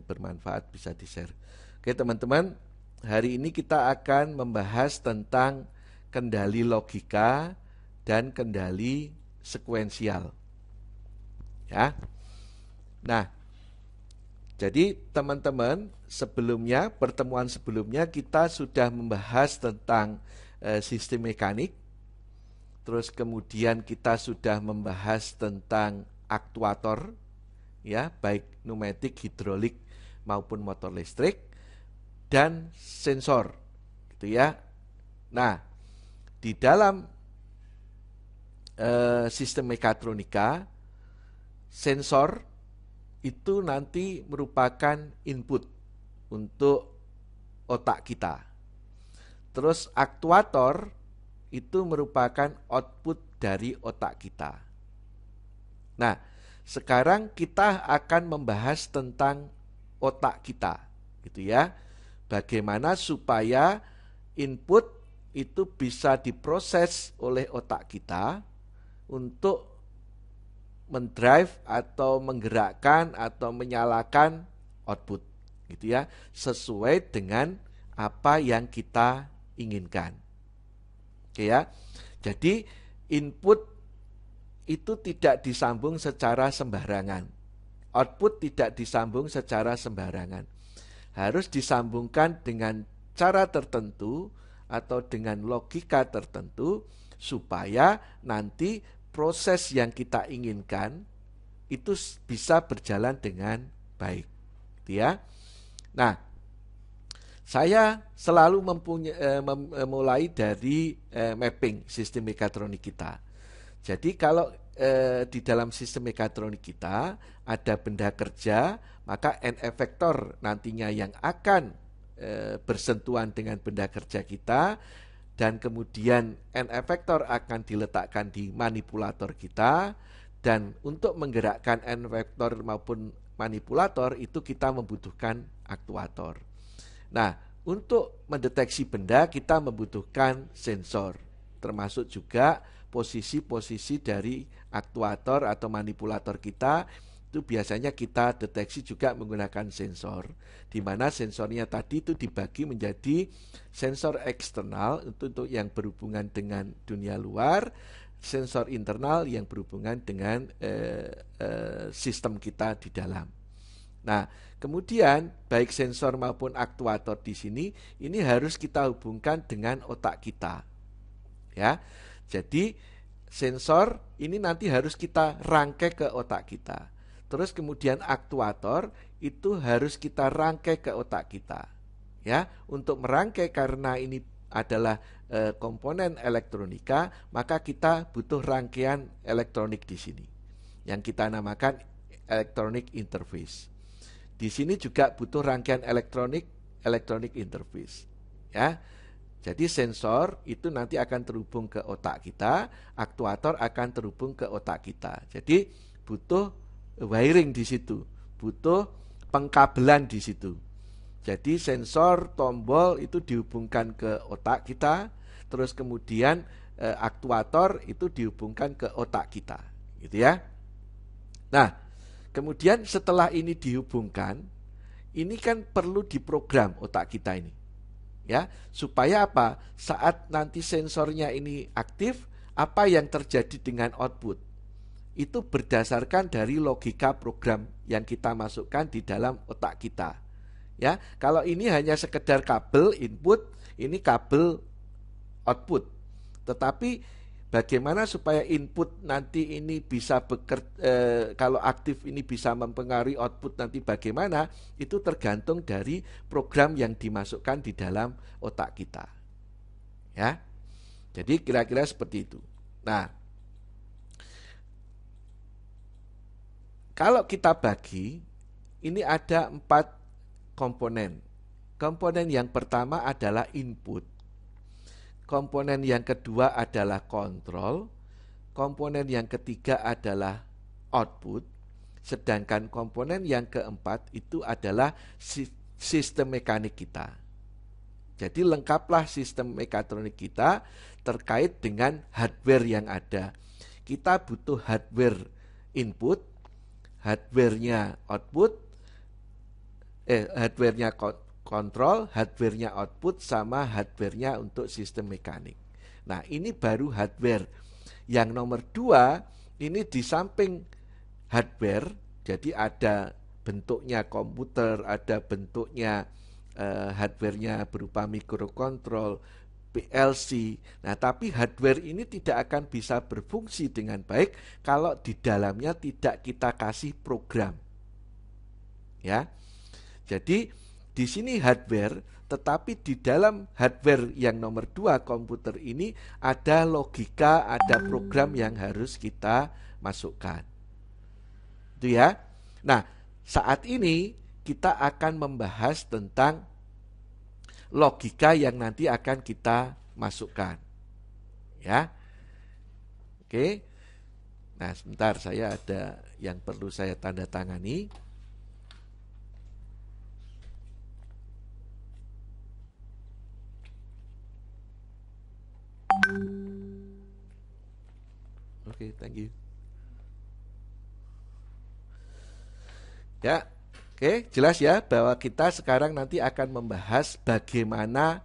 bermanfaat bisa di-share. Oke teman-teman, hari ini kita akan membahas tentang kendali logika dan kendali sekuensial. Ya. Nah, jadi teman-teman, pertemuan sebelumnya kita sudah membahas tentang sistem mekanik. Terus kemudian kita sudah membahas tentang aktuator, ya, baik pneumatik, hidrolik maupun motor listrik, dan sensor, gitu ya. Nah, di dalam sistem mekatronika, sensor itu nanti merupakan input untuk otak kita. Terus aktuator itu merupakan output dari otak kita. Nah, sekarang kita akan membahas tentang otak kita, gitu ya. Bagaimana supaya input itu bisa diproses oleh otak kita untuk mendrive atau menggerakkan atau menyalakan output, gitu ya, sesuai dengan apa yang kita inginkan. Oke ya. Jadi input itu tidak disambung secara sembarangan. Output tidak disambung secara sembarangan. Harus disambungkan dengan cara tertentu atau dengan logika tertentu supaya nanti proses yang kita inginkan itu bisa berjalan dengan baik, gitu ya. Nah, saya selalu memulai dari mapping sistem mekatronik kita. Jadi kalau di dalam sistem mekatronik kita ada benda kerja, maka N efektor nantinya yang akan bersentuhan dengan benda kerja kita, dan kemudian N efektor akan diletakkan di manipulator kita, dan untuk menggerakkan N efektor maupun manipulator itu kita membutuhkan aktuator. Nah, untuk mendeteksi benda kita membutuhkan sensor, termasuk juga posisi-posisi dari aktuator atau manipulator kita. Itu biasanya kita deteksi juga menggunakan sensor, di mana sensornya tadi itu dibagi menjadi sensor eksternal untuk yang berhubungan dengan dunia luar, sensor internal yang berhubungan dengan sistem kita di dalam. Nah, kemudian baik sensor maupun aktuator di sini ini harus kita hubungkan dengan otak kita. Ya. Jadi sensor ini nanti harus kita rangkai ke otak kita. Terus kemudian aktuator itu harus kita rangkai ke otak kita. Ya, untuk merangkai karena ini adalah komponen elektronika, maka kita butuh rangkaian elektronik di sini yang kita namakan electronic interface. Di sini juga butuh rangkaian electronic interface. Ya. Jadi sensor itu nanti akan terhubung ke otak kita, aktuator akan terhubung ke otak kita. Jadi butuh wiring di situ, butuh pengkabelan di situ. Jadi sensor, tombol itu dihubungkan ke otak kita, terus kemudian aktuator itu dihubungkan ke otak kita, gitu ya. Nah, kemudian setelah ini dihubungkan, ini kan perlu diprogram otak kita ini. Ya, supaya apa? Saat nanti sensornya ini aktif, apa yang terjadi dengan output? Itu berdasarkan dari logika program yang kita masukkan di dalam otak kita. Ya, kalau ini hanya sekedar kabel input, ini kabel output. Tetapi bagaimana supaya input nanti ini bisa kalau aktif ini bisa mempengaruhi output nanti bagaimana, itu tergantung dari program yang dimasukkan di dalam otak kita. Ya. Jadi kira-kira seperti itu. Nah, kalau kita bagi, ini ada 4 komponen. Komponen yang pertama adalah input. Komponen yang kedua adalah kontrol. Komponen yang ketiga adalah output. Sedangkan komponen yang keempat itu adalah sistem mekanik kita. Jadi lengkaplah sistem mekatronik kita terkait dengan hardware yang ada. Kita butuh hardware input, hardware-nya output, hardware-nya kontrol, hardware-nya output, sama hardware-nya untuk sistem mekanik. Nah, ini baru hardware. Yang nomor 2, ini di samping hardware, jadi ada bentuknya komputer, ada bentuknya hardware-nya berupa mikrokontrol, PLC. Nah, tapi hardware ini tidak akan bisa berfungsi dengan baik kalau di dalamnya tidak kita kasih program. Ya. Jadi di sini hardware, tetapi di dalam hardware yang nomor 2 komputer ini ada logika, ada program yang harus kita masukkan. Itu ya. Nah, saat ini kita akan membahas tentang logika yang nanti akan kita masukkan. Ya. Oke. Nah, sebentar, saya ada yang perlu saya tanda tangani. Oke, thank you. Ya, oke, jelas ya bahwa kita sekarang nanti akan membahas bagaimana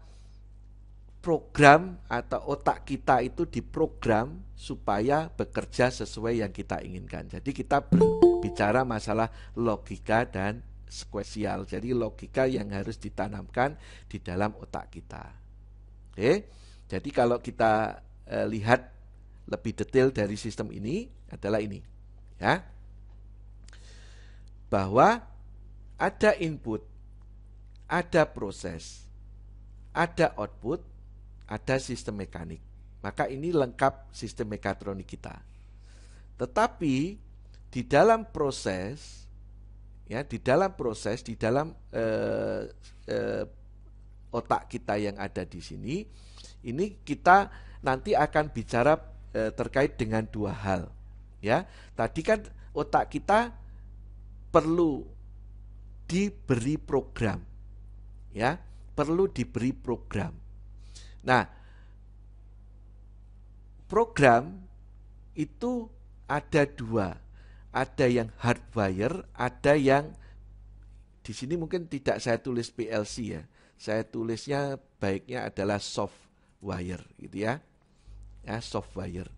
program atau otak kita itu diprogram supaya bekerja sesuai yang kita inginkan. Jadi kita berbicara masalah logika dan sekuensial. Jadi logika yang harus ditanamkan di dalam otak kita. Oke, jadi kalau kita lihat lebih detail dari sistem ini adalah ini, ya, bahwa ada input, ada proses, ada output, ada sistem mekanik. Maka ini lengkap sistem mekatronik kita. Tetapi di dalam proses, ya, di dalam otak kita yang ada di sini, ini kita nanti akan bicara terkait dengan 2 hal. Ya, tadi kan otak kita perlu diberi program, ya, perlu diberi program. Nah, program itu ada 2, ada yang hardwire, ada yang di sini mungkin tidak saya tulis PLC ya, saya tulisnya baiknya adalah softwire, gitu ya, ya, softwire.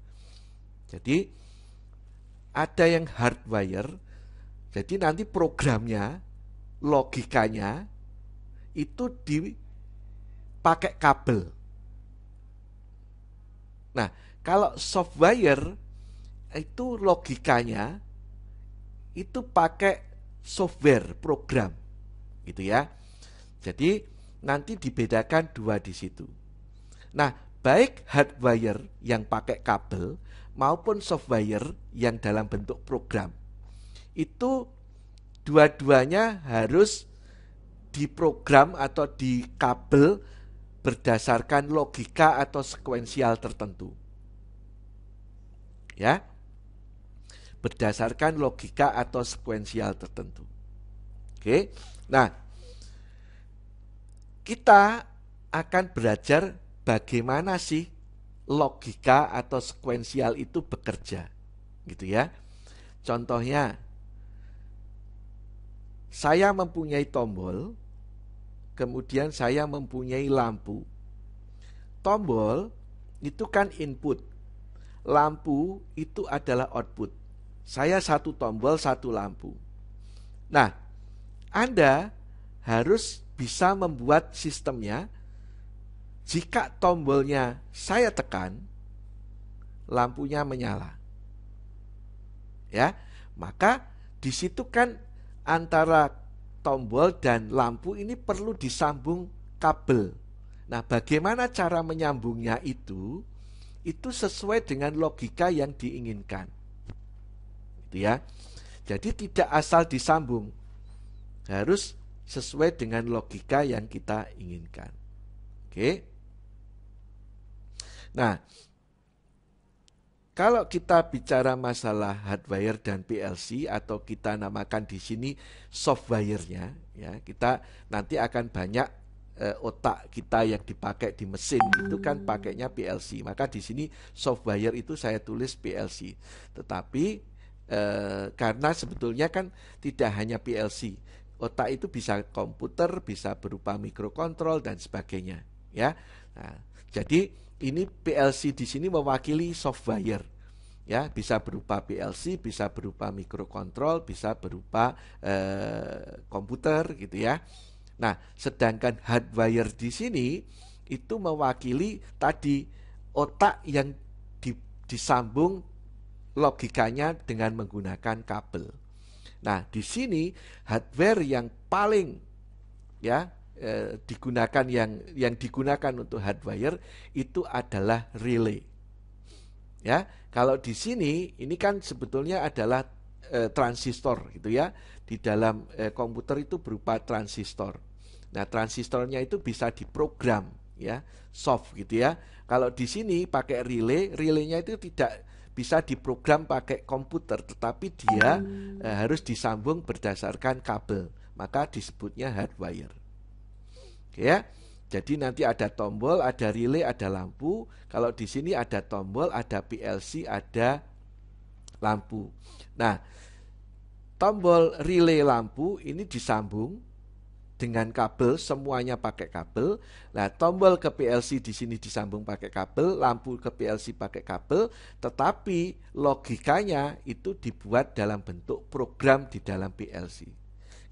Jadi ada yang hardwire. Jadi nanti programnya, logikanya itu dipakai kabel. Nah, kalau software itu logikanya itu pakai software, program, gitu ya. Jadi nanti dibedakan 2 di situ. Nah, baik hardwire yang pakai kabel maupun software yang dalam bentuk program, itu dua-duanya harus diprogram atau dikabel berdasarkan logika atau sekuensial tertentu. Ya. Berdasarkan logika atau sekuensial tertentu. Oke. Nah, kita akan belajar bagaimana sih logika atau sekuensial itu bekerja. Gitu ya. Contohnya, saya mempunyai tombol, kemudian saya mempunyai lampu. Tombol itu kan input, lampu itu adalah output. Saya 1 tombol, 1 lampu. Nah, Anda harus bisa membuat sistemnya. Jika tombolnya saya tekan, lampunya menyala. Ya, maka di situ kan antara tombol dan lampu ini perlu disambung kabel. Nah, bagaimana cara menyambungnya itu sesuai dengan logika yang diinginkan. Gitu ya. Jadi tidak asal disambung. Harus sesuai dengan logika yang kita inginkan. Oke. Nah, kalau kita bicara masalah hardwire dan PLC atau kita namakan di sini software-nya, ya, kita nanti akan banyak otak kita yang dipakai di mesin itu kan pakainya PLC. Maka di sini software itu saya tulis PLC. Tetapi karena sebetulnya kan tidak hanya PLC, Otak itu bisa komputer, bisa berupa mikrokontrol dan sebagainya, ya. Nah, jadi ini PLC di sini mewakili software, ya, bisa berupa PLC, bisa berupa mikrokontrol, bisa berupa komputer gitu ya. Nah, sedangkan hardware di sini itu mewakili tadi otak yang disambung logikanya dengan menggunakan kabel. Nah, di sini hardware yang paling ya digunakan yang digunakan untuk hardware itu adalah relay. Ya, kalau di sini ini kan sebetulnya adalah transistor gitu ya. Di dalam komputer itu berupa transistor. Nah, transistornya itu bisa diprogram ya, soft gitu ya. Kalau di sini pakai relay, relaynya itu tidak bisa diprogram pakai komputer, tetapi dia harus disambung berdasarkan kabel, maka disebutnya hardwire. Oke ya. Jadi nanti ada tombol, ada relay, ada lampu. Kalau di sini ada tombol, ada PLC, ada lampu. Nah, tombol relay lampu ini disambung dengan kabel, semuanya pakai kabel. Nah, tombol ke PLC di sini disambung pakai kabel, lampu ke PLC pakai kabel, tetapi logikanya itu dibuat dalam bentuk program di dalam PLC.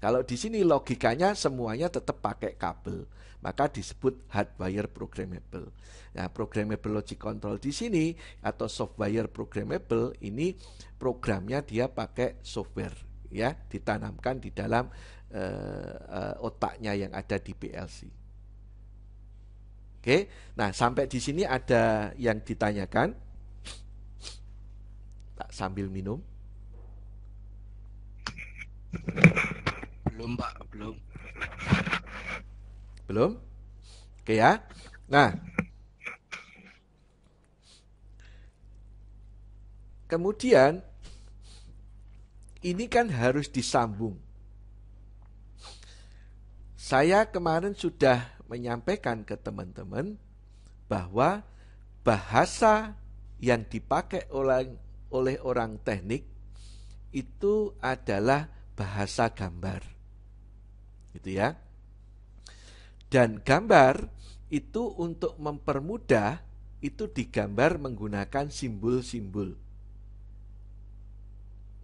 Kalau di sini logikanya semuanya tetap pakai kabel, maka disebut hardwire programmable. Nah, programmable logic control di sini atau software programmable ini programnya dia pakai software ya, ditanamkan di dalam otaknya yang ada di PLC. Oke, nah sampai di sini ada yang ditanyakan? Tak sambil minum. Belum Pak, belum. Belum? Oke ya. Nah, kemudian ini kan harus disambung. Saya kemarin sudah menyampaikan ke teman-teman bahwa bahasa yang dipakai oleh orang teknik itu adalah bahasa gambar. Gitu ya. Dan gambar itu untuk mempermudah itu digambar menggunakan simbol-simbol.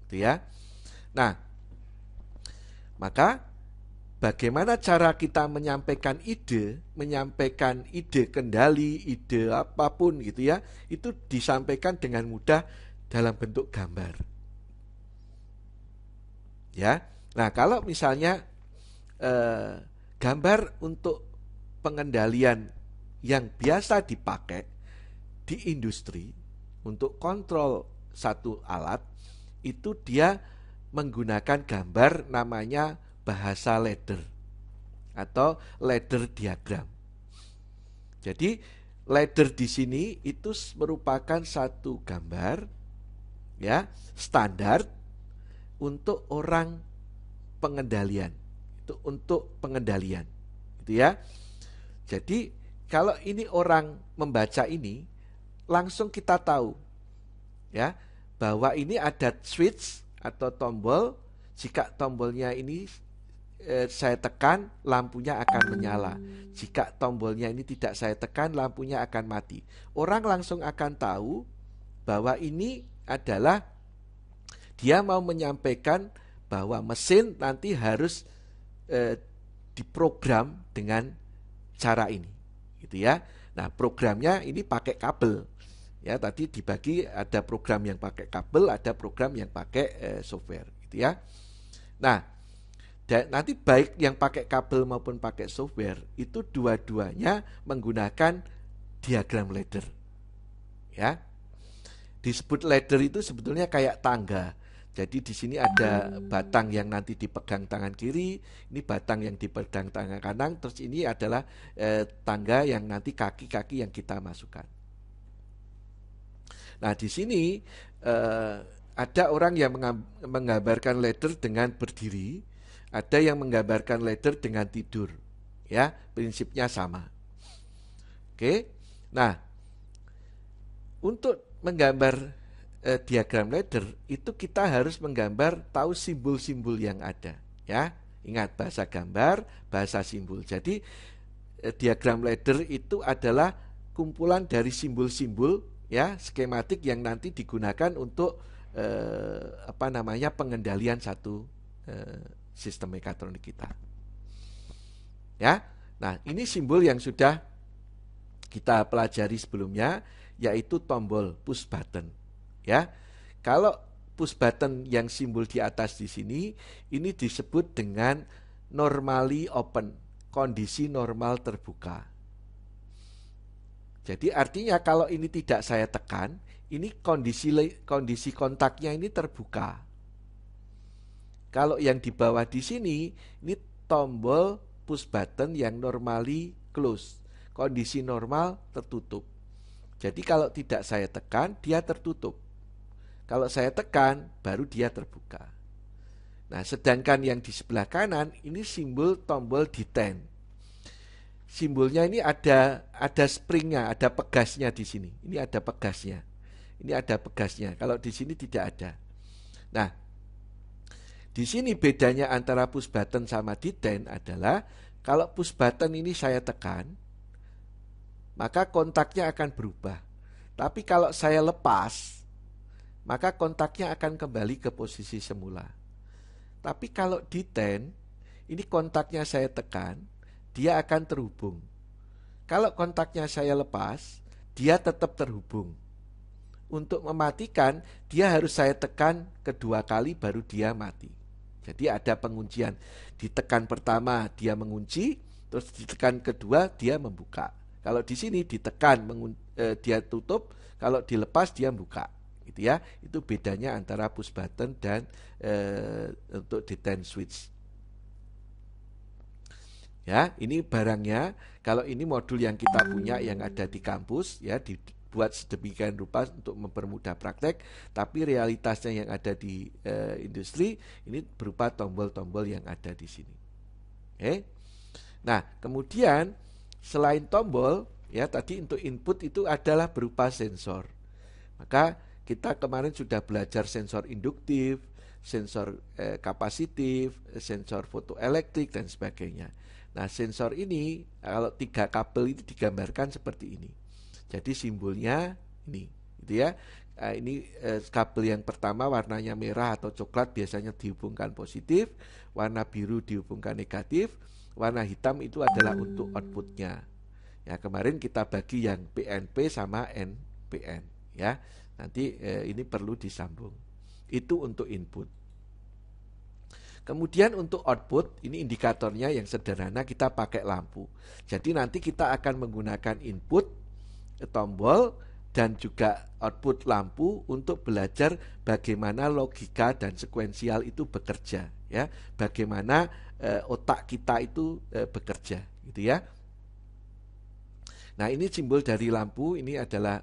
Gitu ya. Nah, maka bagaimana cara kita menyampaikan ide kendali, ide apapun gitu ya, itu disampaikan dengan mudah dalam bentuk gambar. Ya, nah kalau misalnya gambar untuk pengendalian yang biasa dipakai di industri untuk kontrol satu alat, itu dia menggunakan gambar namanya bahasa ladder atau ladder diagram. Jadi ladder di sini itu merupakan satu gambar ya, standar untuk orang pengendalian. Itu untuk pengendalian. Gitu ya. Jadi kalau ini orang membaca ini langsung kita tahu ya bahwa ini ada switch atau tombol. Jika tombolnya ini saya tekan, lampunya akan menyala. Jika tombolnya ini tidak saya tekan, lampunya akan mati. Orang langsung akan tahu bahwa ini adalah dia mau menyampaikan bahwa mesin nanti harus diprogram dengan cara ini, gitu ya. Nah, programnya ini pakai kabel. Ya, tadi dibagi ada program yang pakai kabel, ada program yang pakai software, gitu ya. Nah, dan nanti baik yang pakai kabel maupun pakai software itu dua-duanya menggunakan diagram ladder. Ya. Disebut ladder itu sebetulnya kayak tangga. Jadi di sini ada batang yang nanti dipegang tangan kiri, ini batang yang dipegang tangan kanan, terus ini adalah tangga yang nanti kaki-kaki yang kita masukkan. Nah, di sini ada orang yang menggambarkan ladder dengan berdiri, ada yang menggambarkan ladder dengan tidur. Ya, prinsipnya sama. Oke. Nah, untuk menggambar diagram ladder itu kita harus menggambar tahu simbol-simbol yang ada, ya. Ingat, bahasa gambar, bahasa simbol. Jadi diagram ladder itu adalah kumpulan dari simbol-simbol ya, skematik yang nanti digunakan untuk pengendalian satu sistem mekatronik kita. Ya. Nah, ini simbol yang sudah kita pelajari sebelumnya, yaitu tombol push button. Ya. Kalau push button yang simbol di atas di sini, ini disebut dengan normally open, kondisi normal terbuka. Jadi artinya kalau ini tidak saya tekan, ini kondisi kontaknya ini terbuka. Kalau yang di bawah di sini, ini tombol push button yang normally close, kondisi normal tertutup. Jadi kalau tidak saya tekan, dia tertutup. Kalau saya tekan, baru dia terbuka. Nah, sedangkan yang di sebelah kanan, ini simbol tombol detent. Simbolnya ini ada springnya, ada pegasnya di sini. Ini ada pegasnya. Ini ada pegasnya. Kalau di sini tidak ada. Nah, di sini bedanya antara push button sama detent adalah kalau push button ini saya tekan, maka kontaknya akan berubah. Tapi kalau saya lepas, maka kontaknya akan kembali ke posisi semula. Tapi kalau detent, ini kontaknya saya tekan, dia akan terhubung. Kalau kontaknya saya lepas, dia tetap terhubung. Untuk mematikan, dia harus saya tekan kedua kali baru dia mati. Jadi ada penguncian. Ditekan pertama dia mengunci, terus ditekan kedua dia membuka. Kalau di sini ditekan dia tutup, kalau dilepas dia buka. Gitu ya. Itu bedanya antara push button dan untuk detent switch. Ya, ini barangnya. Kalau ini modul yang kita punya yang ada di kampus, ya, dibuat sedemikian rupa untuk mempermudah praktek. Tapi realitasnya yang ada di industri ini berupa tombol-tombol yang ada di sini. Oke. Nah, kemudian selain tombol, ya tadi untuk input itu adalah berupa sensor. Maka kita kemarin sudah belajar sensor induktif, sensor kapasitif, sensor fotoelektrik dan sebagainya. Nah, sensor ini kalau 3 kabel itu digambarkan seperti ini. Jadi simbolnya ini, gitu ya. Ini kabel yang pertama warnanya merah atau coklat biasanya dihubungkan positif, warna biru dihubungkan negatif, warna hitam itu adalah untuk outputnya. Ya, kemarin kita bagi yang PNP sama NPN, ya. Nanti ini perlu disambung. Itu untuk input. Kemudian untuk output, ini indikatornya yang sederhana, kita pakai lampu. Jadi nanti kita akan menggunakan input, tombol, dan juga output lampu untuk belajar bagaimana logika dan sekuensial itu bekerja. Ya, bagaimana otak kita itu bekerja, gitu ya. Nah, ini simbol dari lampu, ini adalah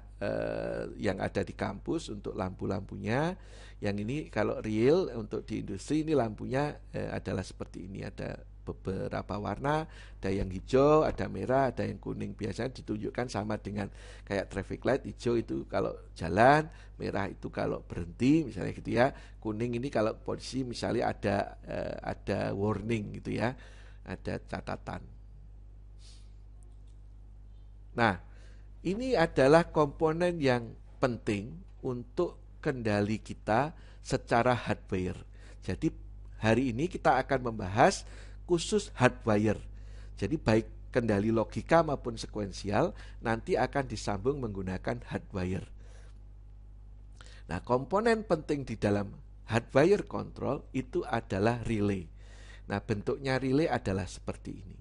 yang ada di kampus untuk lampu-lampunya. Yang ini kalau real untuk di industri ini lampunya adalah seperti ini, ada beberapa warna, ada yang hijau, ada merah, ada yang kuning. Biasanya ditunjukkan sama dengan kayak traffic light, hijau itu kalau jalan, merah itu kalau berhenti, misalnya gitu ya. Kuning ini kalau polisi misalnya ada warning gitu ya, ada catatan. Nah, ini adalah komponen yang penting untuk kendali kita secara hardware. Jadi hari ini kita akan membahas khusus hardware. Jadi baik kendali logika maupun sekuensial nanti akan disambung menggunakan hardware. Nah, komponen penting di dalam hardware control itu adalah relay. Nah, bentuknya relay adalah seperti ini.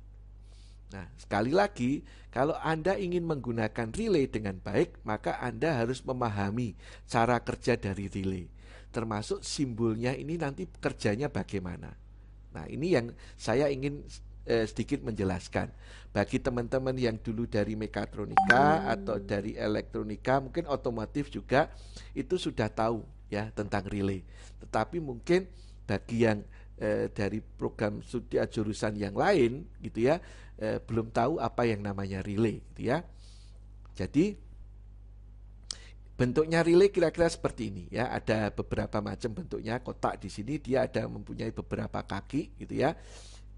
Nah, sekali lagi, kalau Anda ingin menggunakan relay dengan baik, maka Anda harus memahami cara kerja dari relay. Termasuk simbolnya ini nanti kerjanya bagaimana. Nah, ini yang saya ingin sedikit menjelaskan. Bagi teman-teman yang dulu dari mekatronika atau dari elektronika, mungkin otomotif juga itu sudah tahu ya tentang relay. Tetapi mungkin bagi yang dari program studi jurusan yang lain gitu ya, belum tahu apa yang namanya relay gitu ya. Jadi bentuknya relay kira-kira seperti ini ya, ada beberapa macam bentuknya. Kotak di sini dia ada mempunyai beberapa kaki gitu ya.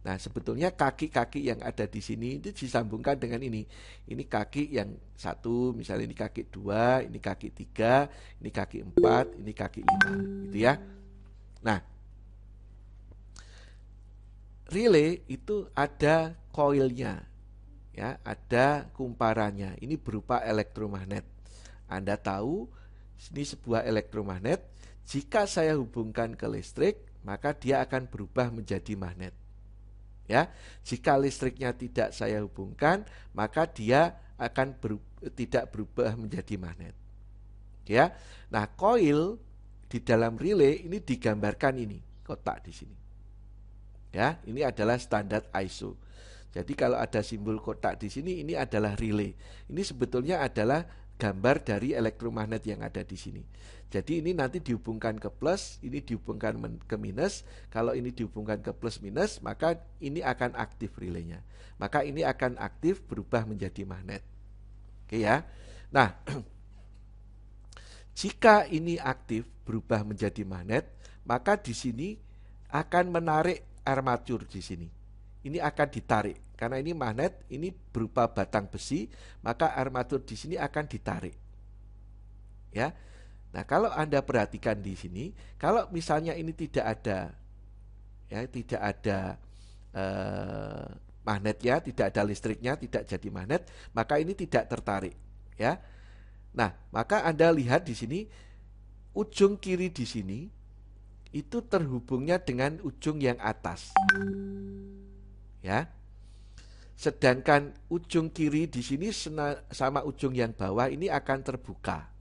Nah, sebetulnya kaki-kaki yang ada di sini itu disambungkan dengan ini. Ini kaki yang satu, misalnya ini kaki dua, ini kaki tiga, ini kaki empat, ini kaki lima, gitu ya. Nah, relay itu ada koilnya, ya, ada kumparannya. Ini berupa elektromagnet. Anda tahu, ini sebuah elektromagnet. Jika saya hubungkan ke listrik, maka dia akan berubah menjadi magnet. Ya, jika listriknya tidak saya hubungkan, maka dia akan tidak berubah menjadi magnet. Ya, nah koil di dalam relay ini digambarkan ini kotak di sini. Ya, ini adalah standar ISO. Jadi kalau ada simbol kotak di sini, ini adalah relay. Ini sebetulnya adalah gambar dari elektromagnet yang ada di sini. Jadi ini nanti dihubungkan ke plus, ini dihubungkan ke minus. Kalau ini dihubungkan ke plus minus, maka ini akan aktif relaynya. Maka ini akan aktif berubah menjadi magnet. Oke ya. Nah, jika ini aktif berubah menjadi magnet, maka di sini akan menarik armatur di sini. Ini akan ditarik karena ini magnet, ini berupa batang besi, maka armatur di sini akan ditarik. Ya. Nah, kalau Anda perhatikan di sini, kalau misalnya ini tidak ada, ya, tidak ada magnetnya, tidak ada listriknya, tidak jadi magnet, maka ini tidak tertarik. Ya. Nah, maka Anda lihat di sini, ujung kiri di sini itu terhubungnya dengan ujung yang atas. Ya. Sedangkan ujung kiri di sini sama ujung yang bawah ini akan terbuka.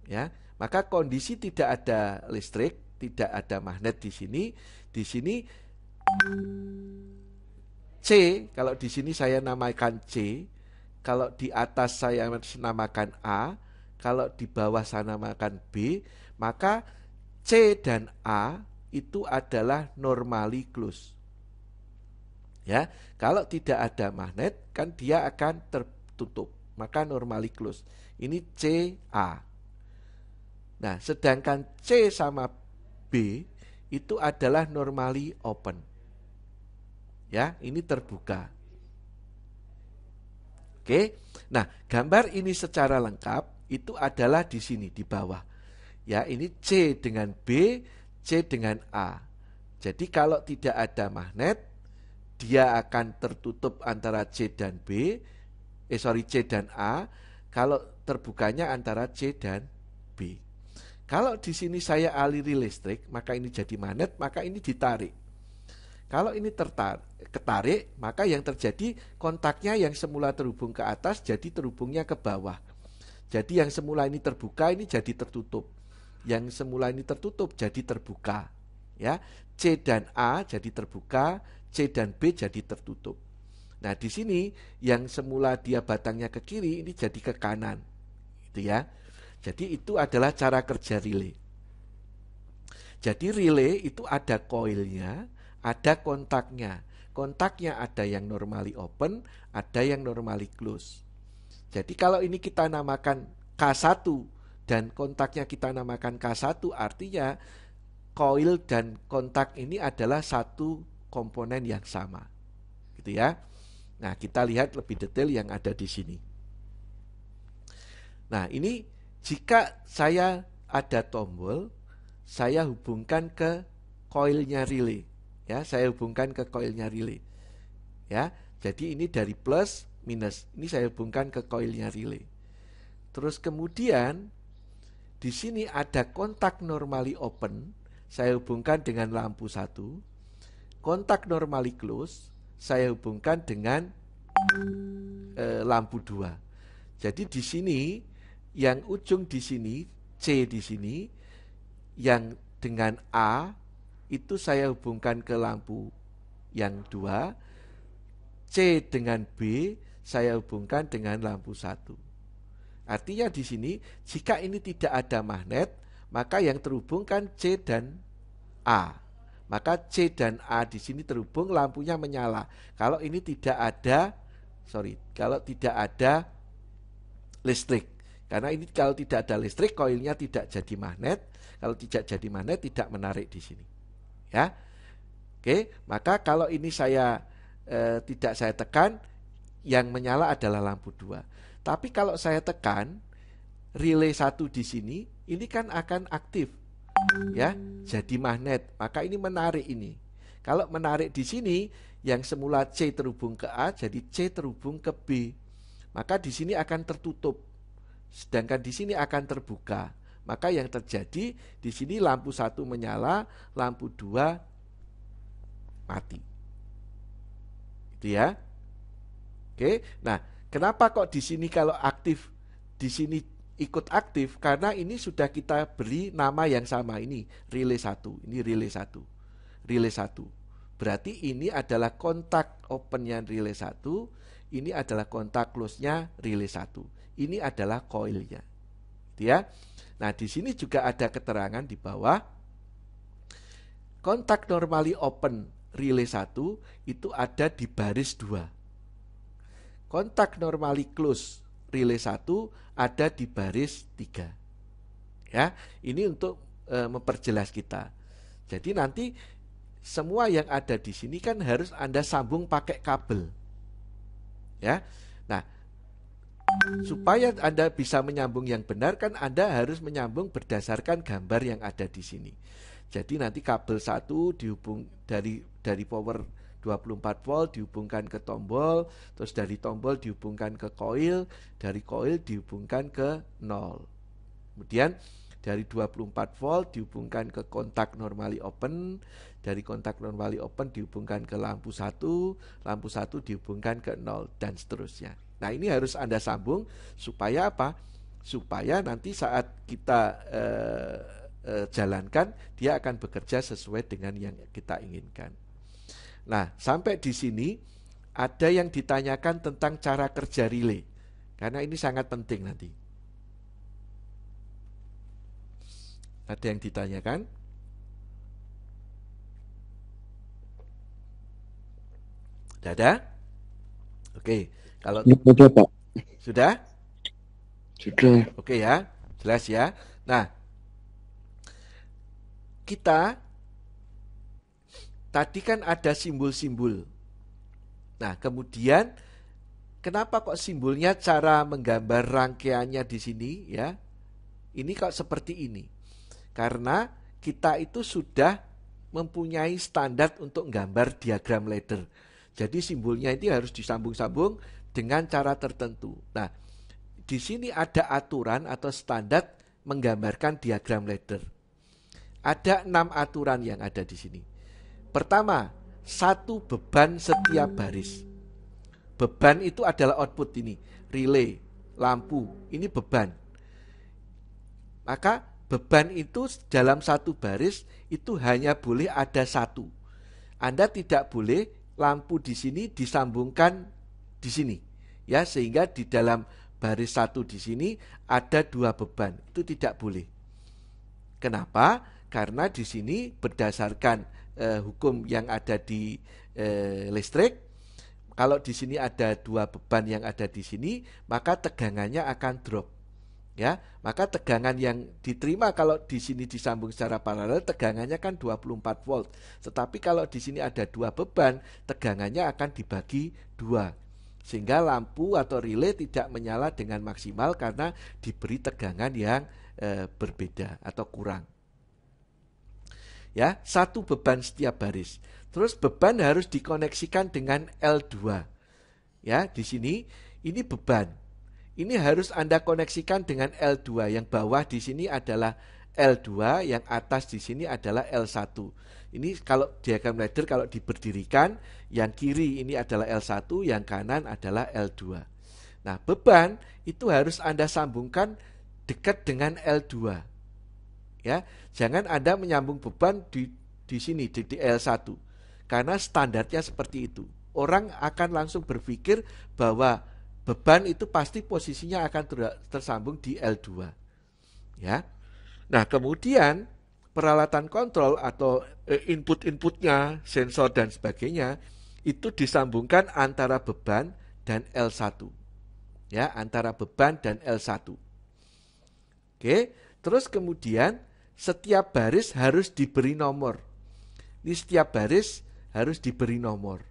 Ya, maka kondisi tidak ada listrik, tidak ada magnet di sini. Di sini C, kalau di sini saya namakan C, kalau di atas saya namakan A, kalau di bawah saya namakan B, maka C dan A itu adalah normally close. Ya, kalau tidak ada magnet kan dia akan tertutup, maka normally close. Ini CA. Nah, sedangkan C sama B itu adalah normally open. Ya, ini terbuka. Oke. Nah, gambar ini secara lengkap itu adalah di sini di bawah. Ya, ini C dengan B, C dengan A. Jadi kalau tidak ada magnet, dia akan tertutup antara C dan B, C dan A. Kalau terbukanya antara C dan B. Kalau di sini saya aliri listrik, maka ini jadi magnet, maka ini ditarik. Kalau ini ketarik, maka yang terjadi kontaknya yang semula terhubung ke atas jadi terhubungnya ke bawah. Jadi yang semula ini terbuka ini jadi tertutup. Yang semula ini tertutup jadi terbuka. Ya, C dan A jadi terbuka, C dan B jadi tertutup. Nah, di sini yang semula dia batangnya ke kiri ini jadi ke kanan. Gitu ya. Jadi itu adalah cara kerja relay. Jadi relay itu ada koilnya, ada kontaknya. Kontaknya ada yang normally open, ada yang normally close. Jadi kalau ini kita namakan K1 dan kontaknya kita namakan K1, artinya koil dan kontak ini adalah satu komponen yang sama. Gitu ya. Nah, kita lihat lebih detail yang ada di sini. Nah, ini jika saya ada tombol, saya hubungkan ke koilnya relay. Ya, saya hubungkan ke koilnya relay. Ya, jadi ini dari plus minus. Ini saya hubungkan ke koilnya relay. Terus kemudian di sini ada kontak normally open, saya hubungkan dengan lampu 1. Kontak normally close, saya hubungkan dengan lampu 2. Jadi di sini yang ujung di sini, C di sini, yang dengan A itu saya hubungkan ke lampu yang 2, C dengan B saya hubungkan dengan lampu 1. Artinya di sini jika ini tidak ada magnet, maka yang terhubungkan C dan A. Maka C dan A di sini terhubung, lampunya menyala. Kalau ini kalau tidak ada listrik. Karena ini kalau tidak ada listrik, koilnya tidak jadi magnet. Kalau tidak jadi magnet, tidak menarik di sini. Ya. Oke, maka kalau ini tidak saya tekan, yang menyala adalah lampu 2. Tapi kalau saya tekan relay 1 di sini, ini kan akan aktif, ya, jadi magnet. Maka ini menarik ini. Kalau menarik di sini, yang semula C terhubung ke A jadi C terhubung ke B. Maka di sini akan tertutup, sedangkan di sini akan terbuka. Maka yang terjadi di sini lampu 1 menyala, lampu 2 mati. Gitu ya. Oke. Nah, kenapa kok di sini kalau aktif, di sini ikut aktif? Karena ini sudah kita beri nama yang sama, ini relay 1, ini relay 1. Relay 1. Berarti ini adalah kontak open-nya relay 1, ini adalah kontak close-nya relay 1. Ini adalah coil-nya. Gitu ya. Nah, di sini juga ada keterangan di bawah. Kontak normally open relay 1 itu ada di baris 2. Kontak normally close relay 1 ada di baris 3. Ya, ini untuk memperjelas kita. Jadi nanti semua yang ada di sini kan harus Anda sambung pakai kabel. Ya. Nah, supaya Anda bisa menyambung yang benar kan Anda harus menyambung berdasarkan gambar yang ada di sini. Jadi nanti kabel 1 dihubung dari power 24 volt dihubungkan ke tombol, terus dari tombol dihubungkan ke coil, dari coil dihubungkan ke 0. Kemudian dari 24 volt dihubungkan ke kontak normally open, dari kontak normally open dihubungkan ke lampu 1 dihubungkan ke 0 dan seterusnya. Nah, ini harus Anda sambung supaya apa? Supaya nanti saat kita jalankan dia akan bekerja sesuai dengan yang kita inginkan. Nah, sampai di sini ada yang ditanyakan tentang cara kerja relay. Karena ini sangat penting nanti. Ada yang ditanyakan? Sudah ada? Oke, kalau Sudah, Pak. sudah? Sudah. Oke ya, jelas ya. Nah, kita tadi kan ada simbol-simbol. Nah, kemudian kenapa kok simbolnya cara menggambar rangkaiannya di sini ya? Ini kok seperti ini. Karena kita itu sudah mempunyai standar untuk gambar diagram ladder. Jadi simbolnya ini harus disambung-sambung dengan cara tertentu. Nah, di sini ada aturan atau standar menggambarkan diagram ladder. Ada 6 aturan yang ada di sini. Pertama, 1 beban setiap baris. Beban itu adalah output ini, relay, lampu, ini beban. Maka beban itu dalam 1 baris itu hanya boleh ada 1. Anda tidak boleh lampu di sini disambungkan di sini, ya, sehingga di dalam baris 1 di sini ada 2 beban. Itu tidak boleh. Kenapa? Karena di sini berdasarkan hukum yang ada di listrik, kalau di sini ada 2 beban yang ada di sini, maka tegangannya akan drop. Ya, maka tegangan yang diterima kalau di sini disambung secara paralel tegangannya kan 24 volt. Tetapi kalau di sini ada 2 beban, tegangannya akan dibagi 2. Sehingga lampu atau relay tidak menyala dengan maksimal karena diberi tegangan yang berbeda atau kurang. Ya, 1 beban setiap baris. Terus beban harus dikoneksikan dengan L2. Ya, di sini ini beban. Ini harus Anda koneksikan dengan L2. Yang bawah di sini adalah L2, yang atas di sini adalah L1. Ini kalau diagram ladder kalau diberdirikan, yang kiri ini adalah L1, yang kanan adalah L2. Nah, beban itu harus Anda sambungkan dekat dengan L2. Ya, jangan Anda menyambung beban di sini di L1 karena standarnya seperti itu. Orang akan langsung berpikir bahwa beban itu pasti posisinya akan tersambung di L2. Ya. Nah, kemudian peralatan kontrol atau input-inputnya, sensor dan sebagainya itu disambungkan antara beban dan L1. Ya, antara beban dan L1. Oke, terus kemudian setiap baris harus diberi nomor. Ini setiap baris harus diberi nomor.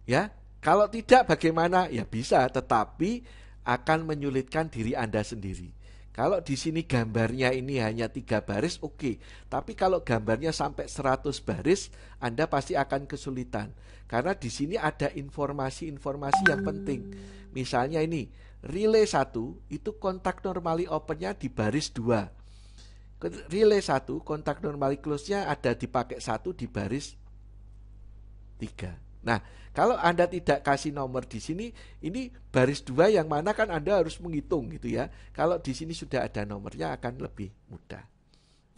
Ya, kalau tidak bagaimana? Ya bisa, tetapi akan menyulitkan diri Anda sendiri. Kalau di sini gambarnya ini hanya 3 baris, oke. Tapi kalau gambarnya sampai 100 baris, Anda pasti akan kesulitan. Karena di sini ada informasi-informasi yang penting. Misalnya ini, relay 1 itu kontak normally open-nya di baris 2. Relay 1 kontak normally close-nya ada dipakai 1 di baris 3. Nah, kalau Anda tidak kasih nomor di sini, ini baris 2 yang mana kan Anda harus menghitung gitu ya. Kalau di sini sudah ada nomornya akan lebih mudah.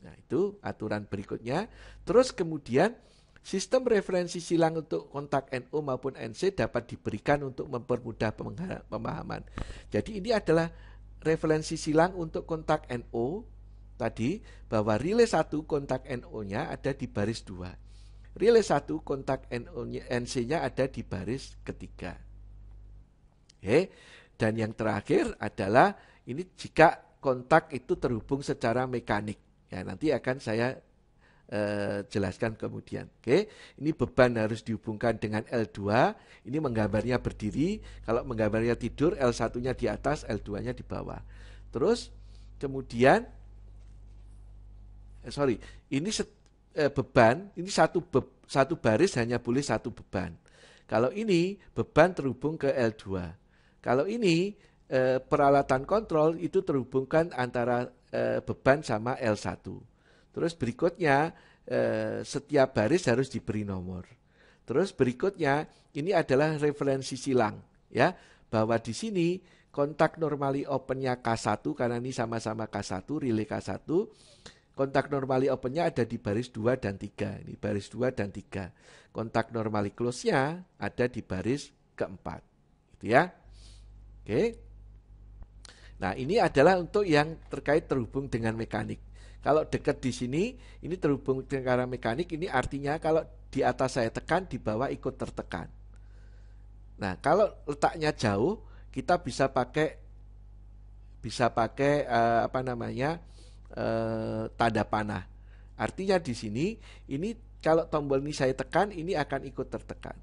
Nah, itu aturan berikutnya. Terus kemudian sistem referensi silang untuk kontak NO maupun NC dapat diberikan untuk mempermudah pemahaman. Jadi ini adalah referensi silang untuk kontak NO tadi, bahwa relay 1 kontak NO-nya ada di baris 2. Relay 1 kontak NC-nya ada di baris ketiga. Oke. Dan yang terakhir adalah ini jika kontak itu terhubung secara mekanik. Ya, nanti akan saya jelaskan kemudian. Oke. Ini beban harus dihubungkan dengan L2. Ini menggambarnya berdiri. Kalau menggambarnya tidur, L1-nya di atas, L2-nya di bawah. Terus kemudian ini beban, ini satu baris hanya boleh 1 beban. Kalau ini beban terhubung ke L2. Kalau ini peralatan kontrol itu terhubungkan antara beban sama L1. Terus berikutnya setiap baris harus diberi nomor. Terus berikutnya ini adalah referensi silang, ya, bahwa di sini kontak normally open-nya K1 karena ini sama-sama K1, relay K1. Kontak normally open-nya ada di baris 2 dan 3. Ini baris 2 dan 3. Kontak normally close-nya ada di baris keempat. Gitu ya. Oke. Nah, ini adalah untuk yang terkait terhubung dengan mekanik. Kalau dekat di sini, ini terhubung dengan mekanik, ini artinya kalau di atas saya tekan, di bawah ikut tertekan. Nah, kalau letaknya jauh, kita bisa pakai tanda panah. Artinya di sini ini kalau tombol ini saya tekan, ini akan ikut tertekan.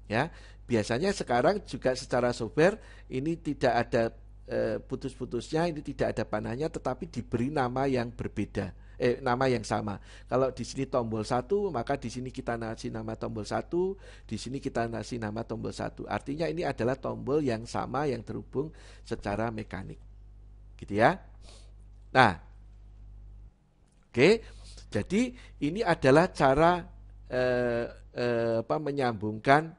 Ya, biasanya sekarang juga secara software ini tidak ada putus-putusnya, ini tidak ada panahnya, tetapi diberi nama yang berbeda, nama yang sama. Kalau di sini tombol 1, maka di sini kita ngasih nama tombol 1, di sini kita ngasih nama tombol 1. Artinya ini adalah tombol yang sama yang terhubung secara mekanik. Gitu ya. Nah, oke, jadi ini adalah cara menyambungkan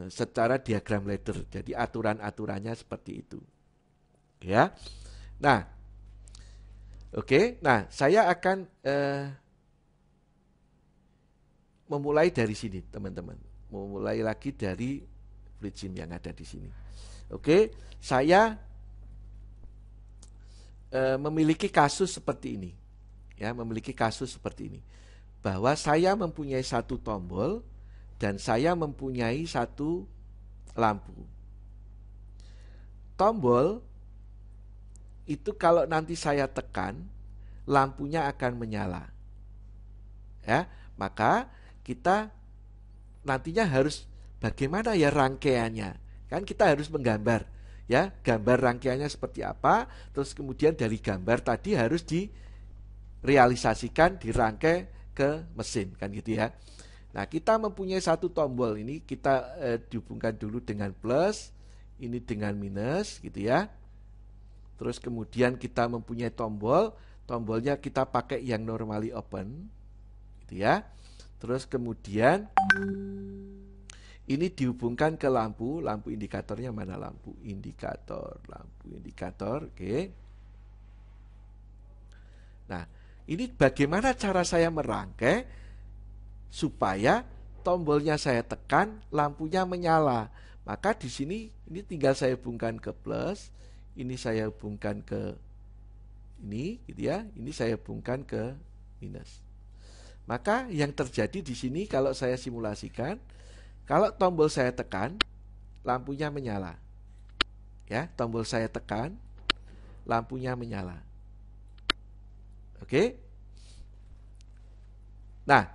secara diagram ladder. Jadi aturan-aturannya seperti itu, ya. Nah, oke. Nah, saya akan memulai dari sini, teman-teman. Memulai lagi dari FluidSim yang ada di sini. Oke, saya memiliki kasus seperti ini. Ya, memiliki kasus seperti ini, bahwa saya mempunyai satu tombol dan saya mempunyai satu lampu. Tombol itu kalau nanti saya tekan, lampunya akan menyala. Ya, maka kita nantinya harus bagaimana ya rangkaiannya? Kan kita harus menggambar, ya, gambar rangkaiannya seperti apa, terus kemudian dari gambar tadi harus direalisasikan, dirangkai ke mesin, kan gitu ya. Nah, kita mempunyai satu tombol ini, kita dihubungkan dulu dengan plus, ini dengan minus, gitu ya. Terus kemudian kita mempunyai tombolnya kita pakai yang normally open, gitu ya. Terus kemudian ini dihubungkan ke lampu indikatornya mana, lampu indikator, oke. Nah, ini bagaimana cara saya merangkai supaya tombolnya saya tekan, lampunya menyala. Maka di sini ini tinggal saya hubungkan ke plus, ini saya hubungkan ke ini, gitu ya. Ini saya hubungkan ke minus. Maka yang terjadi di sini kalau saya simulasikan, kalau tombol saya tekan, lampunya menyala. Ya, tombol saya tekan, lampunya menyala. Oke. Nah,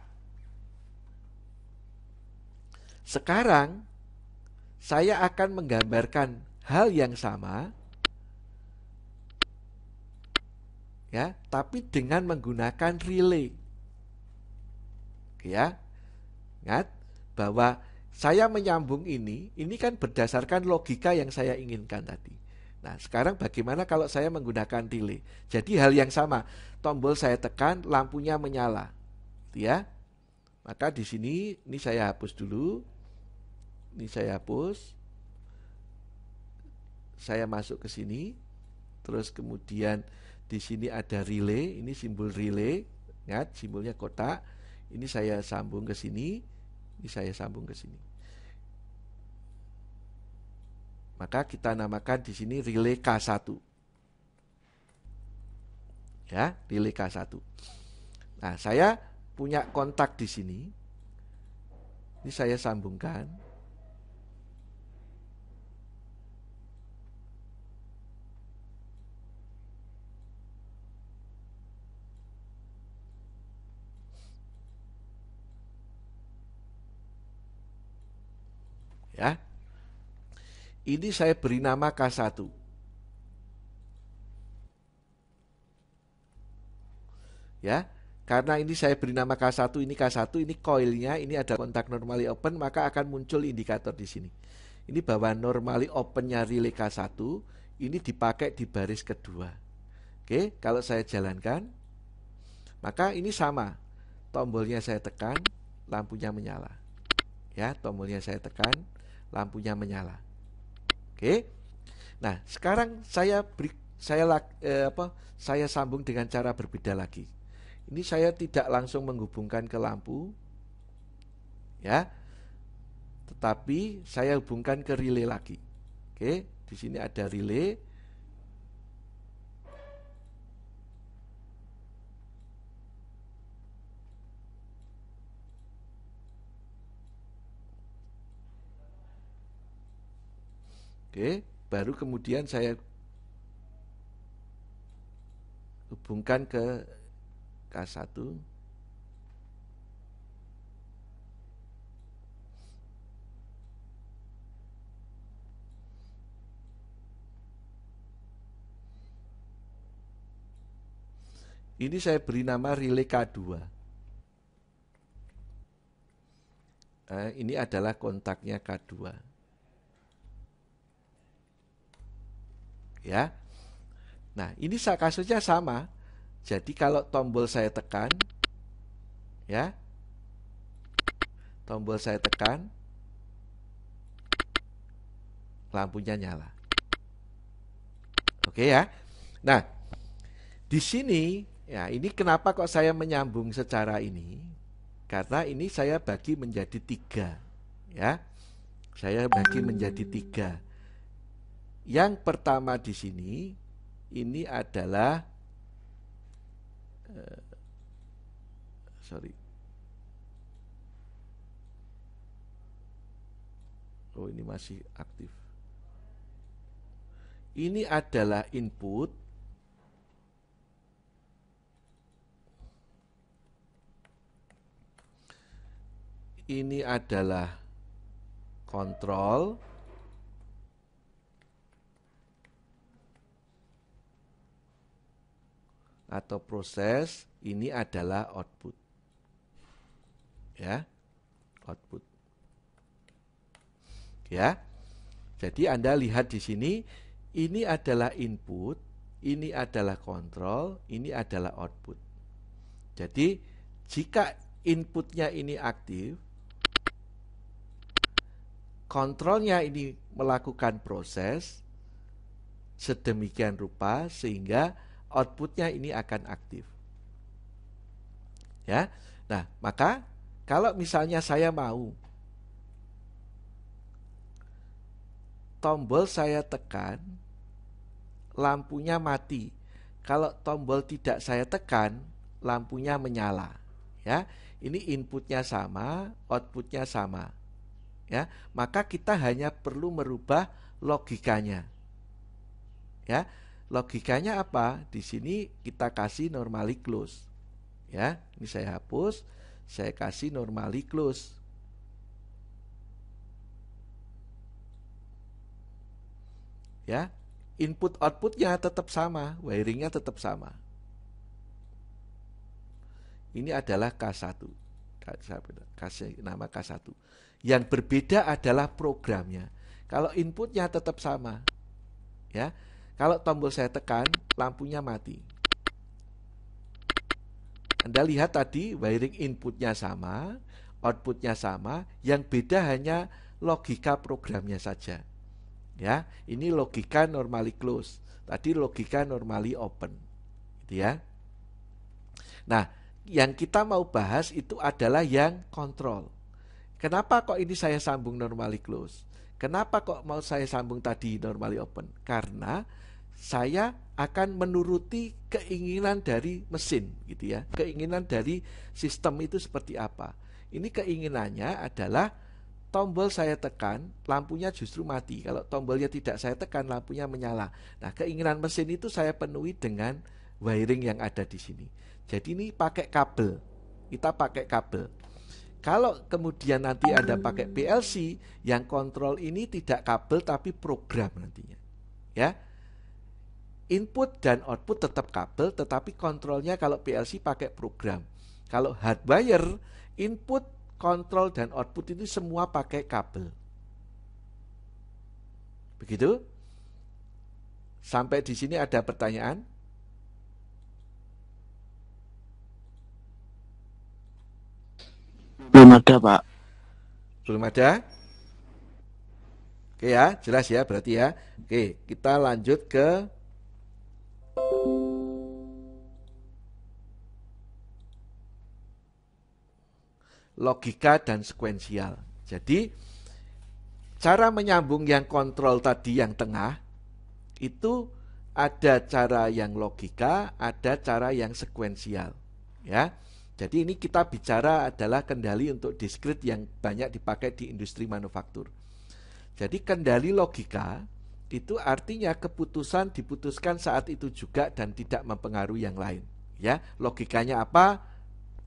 sekarang saya akan menggambarkan hal yang sama, ya, tapi dengan menggunakan relay. Oke ya, ingat bahwa saya menyambung ini kan berdasarkan logika yang saya inginkan tadi. Nah, sekarang bagaimana kalau saya menggunakan relay? Jadi hal yang sama, tombol saya tekan, lampunya menyala, gitu ya. Maka di sini, ini saya hapus dulu. Ini saya hapus. Saya masuk ke sini. Terus kemudian di sini ada relay, ini simbol relay. Ingat, simbolnya kotak. Ini saya sambung ke sini. Ini saya sambung ke sini. Maka kita namakan di sini relay K1. Ya, relay K1. Nah, saya punya kontak di sini. Ini saya sambungkan. Ya. Ini saya beri nama K1. Ya. Karena ini saya beri nama K1, ini K1, ini coilnya, ini ada kontak normally open, maka akan muncul indikator di sini. Ini bahwa normally opennya relay K1 ini dipakai di baris kedua. Oke, kalau saya jalankan, maka ini sama. Tombolnya saya tekan, lampunya menyala. Ya, tombolnya saya tekan, lampunya menyala. Oke. Nah, sekarang saya sambung dengan cara berbeda lagi. Ini saya tidak langsung menghubungkan ke lampu, ya, tetapi saya hubungkan ke relay lagi. Oke, di sini ada relay. Oke, baru kemudian saya hubungkan ke K1. Ini saya beri nama relay K2. Nah, ini adalah kontaknya K2. Ya. Nah, ini kasusnya sama. Jadi kalau tombol saya tekan, ya, tombol saya tekan, lampunya nyala. Oke ya. Nah, di sini, ya, ini kenapa kok saya menyambung secara ini? Karena ini saya bagi menjadi 3, ya. Saya bagi menjadi 3. Yang pertama di sini, ini adalah oh, ini masih aktif. Ini adalah input. Ini adalah kontrol. Atau proses, ini adalah output. Ya, output. Ya. Jadi Anda lihat di sini, ini adalah input, ini adalah kontrol, ini adalah output. Jadi jika inputnya ini aktif, kontrolnya ini melakukan proses sedemikian rupa sehingga outputnya ini akan aktif. Ya. Nah, maka kalau misalnya saya mau tombol saya tekan, lampunya mati. Kalau tombol tidak saya tekan, lampunya menyala. Ya, ini inputnya sama, outputnya sama. Ya, maka kita hanya perlu merubah logikanya. Ya, logikanya apa? Di sini kita kasih normally close. Ya, ini saya hapus, saya kasih normally close. Ya, input outputnya tetap sama, wiringnya tetap sama. Ini adalah K1. Kasih nama K1. Yang berbeda adalah programnya. Kalau inputnya tetap sama, ya. Kalau tombol saya tekan, lampunya mati. Anda lihat tadi wiring inputnya sama, outputnya sama, yang beda hanya logika programnya saja. Ya, ini logika normally close. Tadi logika normally open. Gitu ya. Nah, yang kita mau bahas itu adalah yang kontrol. Kenapa kok ini saya sambung normally close? Kenapa kok mau saya sambung tadi normally open? Karena saya akan menuruti keinginan dari mesin gitu ya. Keinginan dari sistem itu seperti apa? Ini keinginannya adalah tombol saya tekan, lampunya justru mati. Kalau tombolnya tidak saya tekan, lampunya menyala. Nah, keinginan mesin itu saya penuhi dengan wiring yang ada di sini. Jadi ini pakai kabel. Kita pakai kabel. Kalau kemudian nanti Anda pakai PLC, yang kontrol ini tidak kabel tapi program nantinya. Ya. Input dan output tetap kabel, tetapi kontrolnya kalau PLC pakai program. Kalau hardwire, input, kontrol dan output itu semua pakai kabel. Begitu? Sampai di sini ada pertanyaan? Belum ada, Pak. Belum ada? Oke ya, jelas ya berarti ya. Oke, kita lanjut ke logika dan sekuensial. Jadi cara menyambung yang kontrol tadi yang tengah itu ada cara yang logika, ada cara yang sekuensial. Ya. Jadi ini kita bicara adalah kendali untuk diskrit yang banyak dipakai di industri manufaktur. Jadi kendali logika itu artinya keputusan diputuskan saat itu juga dan tidak mempengaruhi yang lain. Ya, logikanya apa?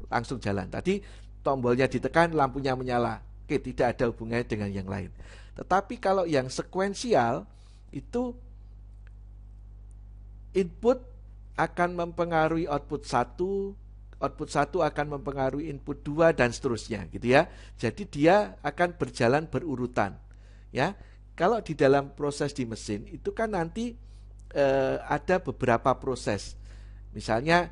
Langsung jalan. Tadi tombolnya ditekan, lampunya menyala. Oke, tidak ada hubungannya dengan yang lain. Tetapi kalau yang sekuensial itu input akan mempengaruhi output 1, output 1 akan mempengaruhi input 2 dan seterusnya gitu ya. Jadi dia akan berjalan berurutan. Ya. Kalau di dalam proses di mesin itu kan nanti ada beberapa proses. Misalnya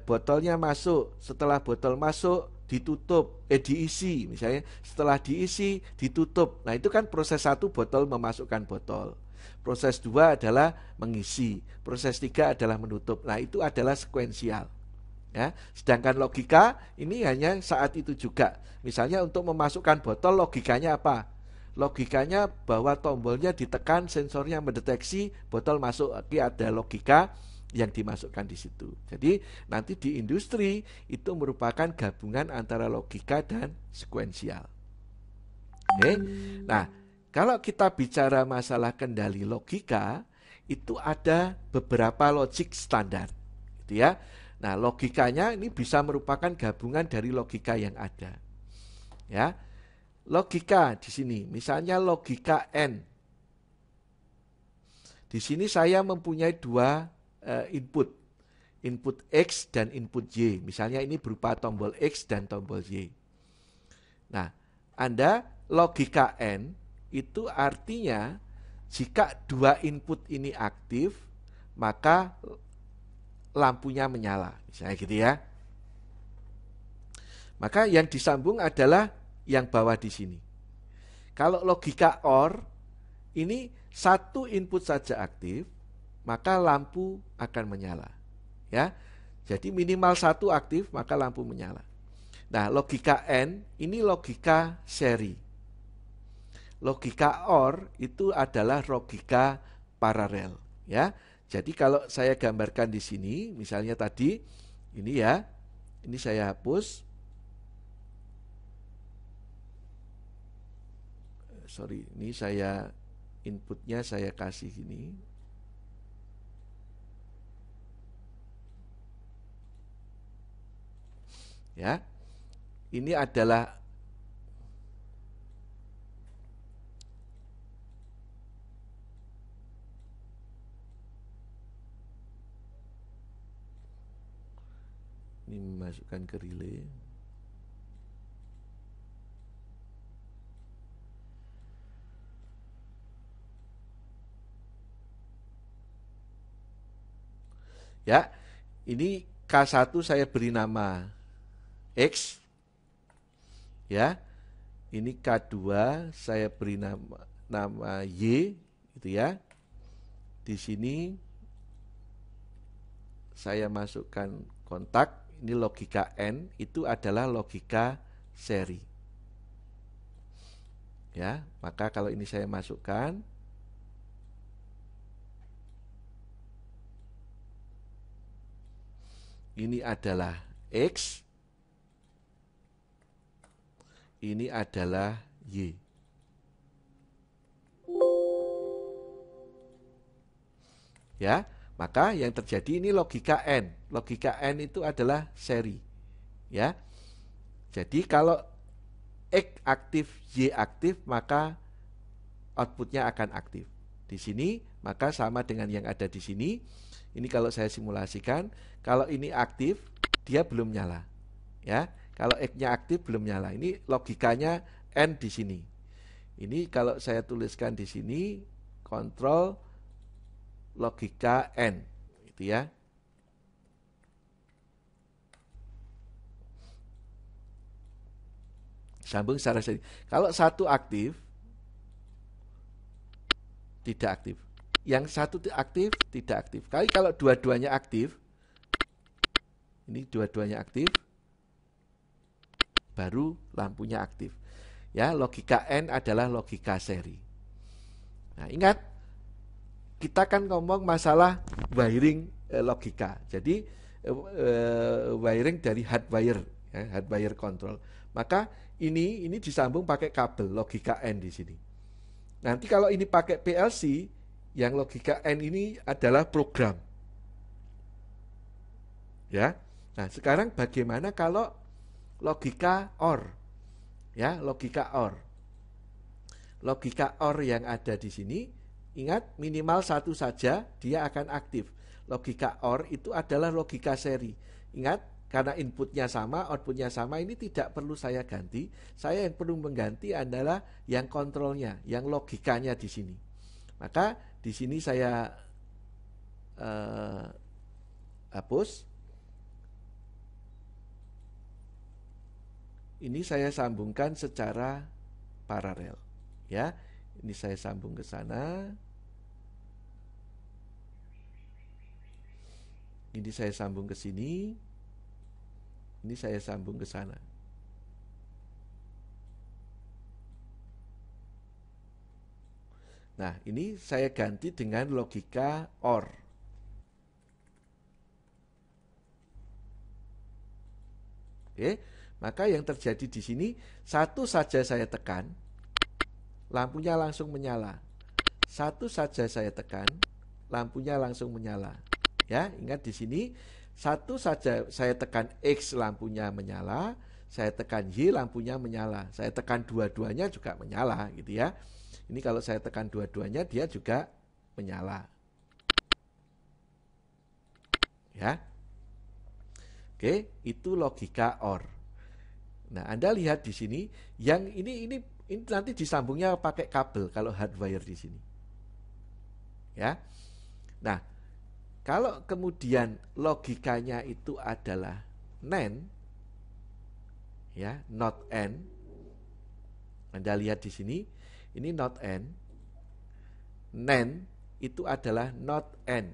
botolnya masuk, setelah botol masuk ditutup, diisi misalnya, setelah diisi ditutup. Nah, itu kan proses 1 botol memasukkan botol. Proses 2 adalah mengisi, proses 3 adalah menutup. Nah, itu adalah sekuensial. Ya, sedangkan logika ini hanya saat itu juga. Misalnya untuk memasukkan botol logikanya apa? Logikanya bahwa tombolnya ditekan, sensornya mendeteksi botol masuk. Oke, ada logika yang dimasukkan di situ. Jadi nanti di industri itu merupakan gabungan antara logika dan sekuensial. Oke. Nah, kalau kita bicara masalah kendali logika, itu ada beberapa logik standar, gitu ya. Nah, logikanya ini bisa merupakan gabungan dari logika yang ada. Ya. Logika di sini, misalnya logika N. Di sini saya mempunyai dua input. Input X dan input Y. Misalnya ini berupa tombol X dan tombol Y. Nah, Anda logika N itu artinya jika dua input ini aktif, maka lampunya menyala, misalnya gitu ya. Maka yang disambung adalah yang bawah di sini. Kalau logika OR, ini satu input saja aktif, maka lampu akan menyala. Ya, jadi minimal satu aktif, maka lampu menyala. Nah, logika N, ini logika seri. Logika OR itu adalah logika paralel. Ya, jadi kalau saya gambarkan di sini, misalnya tadi ini ya, ini saya hapus. Sorry, ini saya inputnya saya kasih gini. Ya, ini adalah dimasukkan ke relay. Ya, ini K1 saya beri nama X. Ya, ini K2 saya beri nama Y, gitu ya. Di sini saya masukkan kontak, ini logika N, itu adalah logika seri. Ya, maka kalau ini saya masukkan, ini adalah X, ini adalah Y. Ya, maka yang terjadi ini logika N. Logika N itu adalah seri. Ya. Jadi kalau X aktif, Y aktif, maka outputnya akan aktif. Di sini, maka sama dengan yang ada di sini. Ini kalau saya simulasikan, kalau ini aktif, dia belum nyala. Ya, kalau X-nya aktif belum nyala. Ini logikanya N di sini. Ini kalau saya tuliskan di sini, kontrol logika N, gitu ya. Sambung secara seri. Kalau satu aktif, tidak aktif. Yang satu aktif, tidak aktif. Kalau dua-duanya aktif, ini dua-duanya aktif, baru lampunya aktif. Ya, logika N adalah logika seri. Nah, ingat, kita kan ngomong masalah wiring logika. Jadi wiring dari hardwire, ya, hardwire control. Maka ini disambung pakai kabel logika N di sini. Nanti kalau ini pakai PLC, yang logika N ini adalah program. Ya. Nah, sekarang bagaimana kalau logika OR? Ya, logika OR. Logika OR yang ada di sini, ingat minimal satu saja dia akan aktif. Logika OR itu adalah logika seri. Ingat, karena inputnya sama, outputnya sama, ini tidak perlu saya ganti. Saya yang perlu mengganti adalah yang kontrolnya, yang logikanya di sini. Maka di sini saya hapus. Ini saya sambungkan secara paralel. Ya, ini saya sambung ke sana. Ini saya sambung ke sini. Ini saya sambung ke sana. Nah, ini saya ganti dengan logika OR. Oke, maka yang terjadi di sini, satu saja saya tekan, lampunya langsung menyala. Satu saja saya tekan, lampunya langsung menyala. Ya, ingat di sini, satu saja saya tekan X, lampunya menyala. Saya tekan Y, lampunya menyala. Saya tekan dua-duanya juga menyala, gitu ya. Ini kalau saya tekan dua-duanya, dia juga menyala. Ya. Oke, itu logika OR. Nah, Anda lihat di sini, yang ini nanti disambungnya pakai kabel kalau hardwire di sini. Ya. Nah, kalau kemudian logikanya itu adalah NAND, ya, not N. Anda lihat di sini, ini not N. NAND itu adalah not N.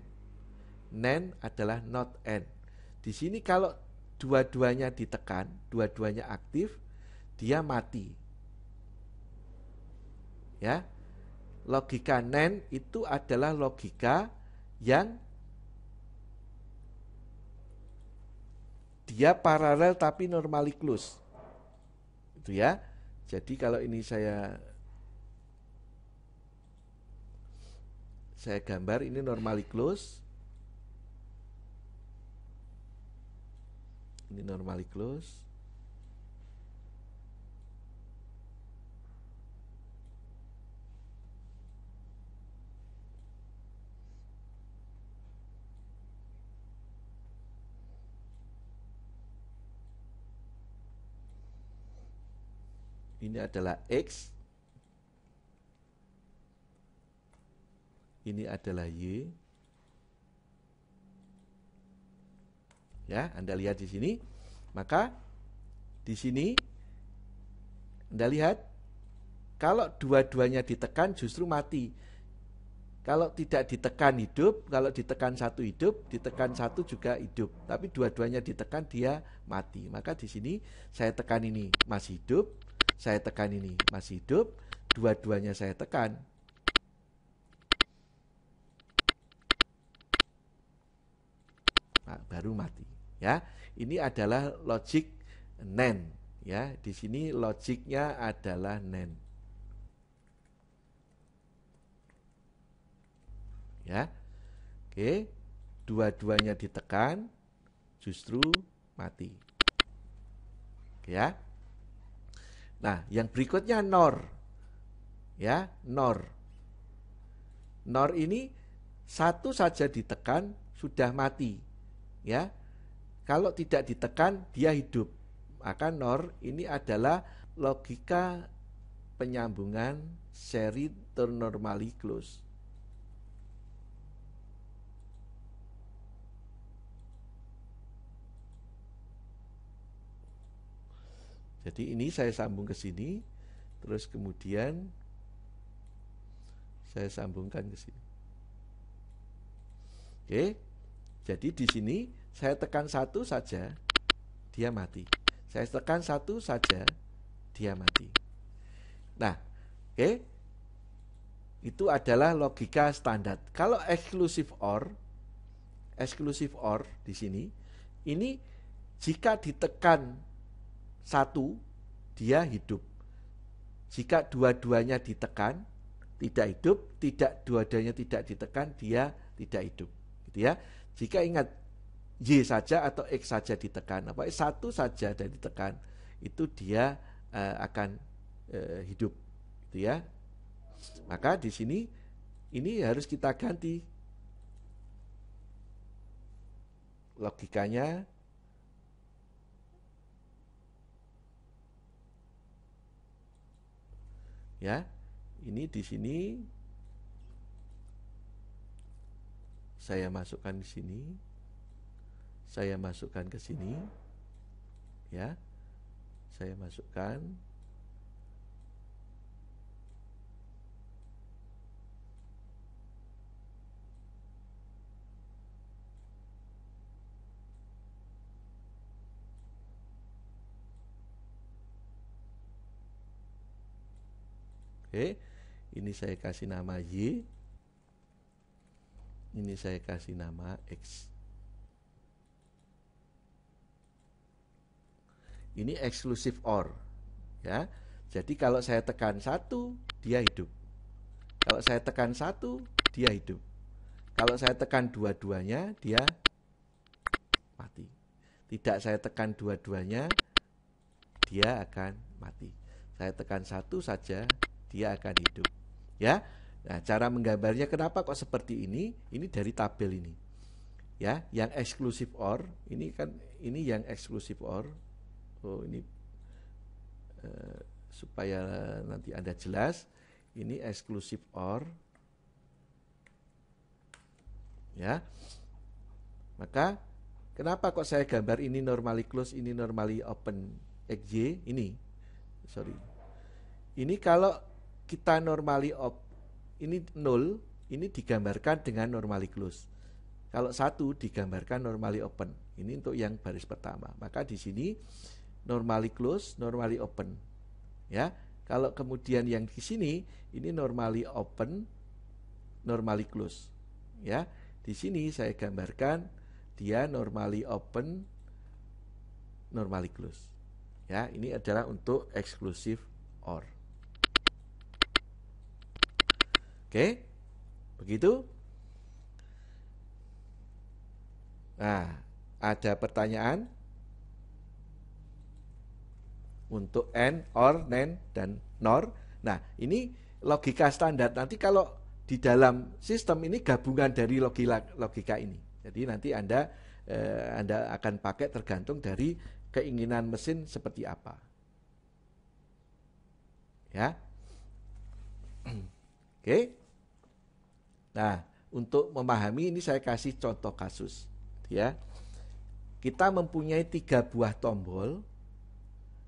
NAND adalah not N. Di sini kalau dua-duanya ditekan, dua-duanya aktif, dia mati. Ya. Logika NAND itu adalah logika yang dia paralel tapi normally close. Itu ya. Jadi kalau ini saya gambar, ini normally close. Ini normally close. ini adalah X, ini adalah Y. Ya, Anda lihat di sini. Maka di sini Anda lihat kalau dua-duanya ditekan justru mati. Kalau tidak ditekan hidup, kalau ditekan satu hidup, ditekan satu juga hidup. Tapi dua-duanya ditekan dia mati. Maka di sini saya tekan ini masih hidup, saya tekan ini masih hidup, dua-duanya saya tekan. Nah, baru mati. Ya, ini adalah logic NAND. Ya, di sini logiknya adalah NAND. Ya, oke, dua-duanya ditekan, justru mati. Oke, ya. Nah, yang berikutnya NOR. Ya, NOR. NOR ini satu saja ditekan sudah mati. Ya, kalau tidak ditekan dia hidup. Maka NOR ini adalah logika penyambungan seri turn normally close. Jadi ini saya sambung ke sini, terus kemudian saya sambungkan ke sini. Oke, jadi di sini saya tekan satu saja, dia mati. Saya tekan satu saja, dia mati. Nah, oke, itu adalah logika standar. Kalau exclusive OR di sini, ini jika ditekan satu, dia hidup. Jika dua-duanya ditekan, tidak hidup. Tidak, dua-duanya tidak ditekan, dia tidak hidup. Gitu ya. Jika ingat Y saja atau X saja ditekan, apa satu saja dan ditekan, itu dia akan hidup. Gitu ya. Maka di sini ini harus kita ganti logikanya. Ya, ini di sini saya masukkan di sini, saya masukkan ke sini, ya, saya masukkan. Oke, ini saya kasih nama Y, ini saya kasih nama X. Ini exclusive OR, ya. Jadi kalau saya tekan satu, dia hidup. Kalau saya tekan satu, dia hidup. Kalau saya tekan dua-duanya, dia mati. Tidak saya tekan dua-duanya, dia akan mati. Saya tekan satu saja, dia akan hidup. Ya. Nah, cara menggambarnya kenapa kok seperti ini? Ini dari tabel ini. Ya, yang exclusive OR, ini kan ini yang exclusive OR. Oh, ini supaya nanti Anda jelas, ini exclusive OR. Ya. Maka kenapa kok saya gambar ini normally close, ini normally open XY ini? Sorry. Ini kalau kita normally ini 0, ini digambarkan dengan normally close. Kalau 1 digambarkan normally open. Ini untuk yang baris pertama. Maka di sini normally close, normally open. Ya. Kalau kemudian yang di sini ini normally open, normally close. Ya. Di sini saya gambarkan dia normally open, normally close. Ya, ini adalah untuk exclusive OR. Oke, begitu. Nah, ada pertanyaan untuk AND, OR, NAND, dan NOR. Nah, ini logika standar. Nanti kalau di dalam sistem ini gabungan dari logika ini. Jadi nanti Anda akan pakai tergantung dari keinginan mesin seperti apa. Ya. Oke. Nah, untuk memahami ini saya kasih contoh kasus. Ya. Kita mempunyai 3 buah tombol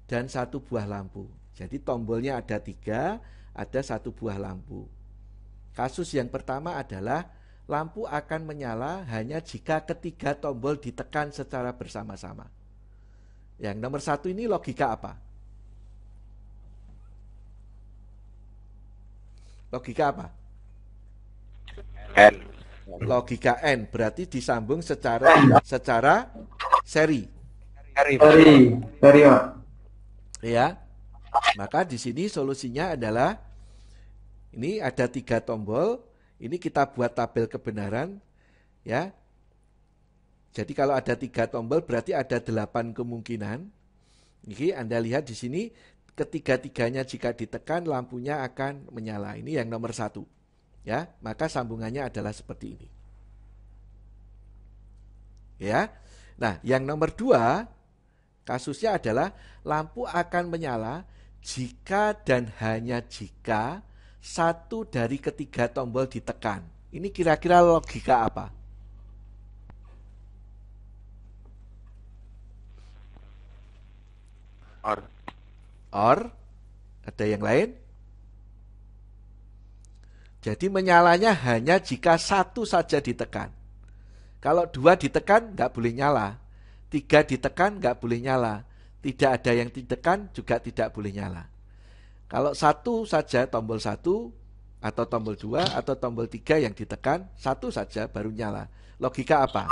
dan 1 buah lampu. Jadi tombolnya ada 3, ada 1 buah lampu. Kasus yang pertama adalah lampu akan menyala hanya jika ketiga tombol ditekan secara bersama-sama. Yang nomor 1 ini logika apa? Logika apa? N. Logika N, berarti disambung secara seri. Seri, Pak. Ya. Maka di sini solusinya adalah ini ada 3 tombol, ini kita buat tabel kebenaran, ya. Jadi kalau ada 3 tombol berarti ada 8 kemungkinan. Ini Anda lihat di sini ketiga-tiganya jika ditekan lampunya akan menyala. Ini yang nomor 1. Ya, maka sambungannya adalah seperti ini. Ya. Nah, yang nomor 2 kasusnya adalah lampu akan menyala jika dan hanya jika 1 dari ketiga tombol ditekan. Ini kira-kira logika apa? Or, ada yang lain? Jadi menyalanya hanya jika 1 saja ditekan. Kalau 2 ditekan nggak boleh nyala, 3 ditekan nggak boleh nyala, tidak ada yang ditekan juga tidak boleh nyala. Kalau 1 saja tombol 1 atau tombol 2 atau tombol 3 yang ditekan, 1 saja baru nyala. Logika apa?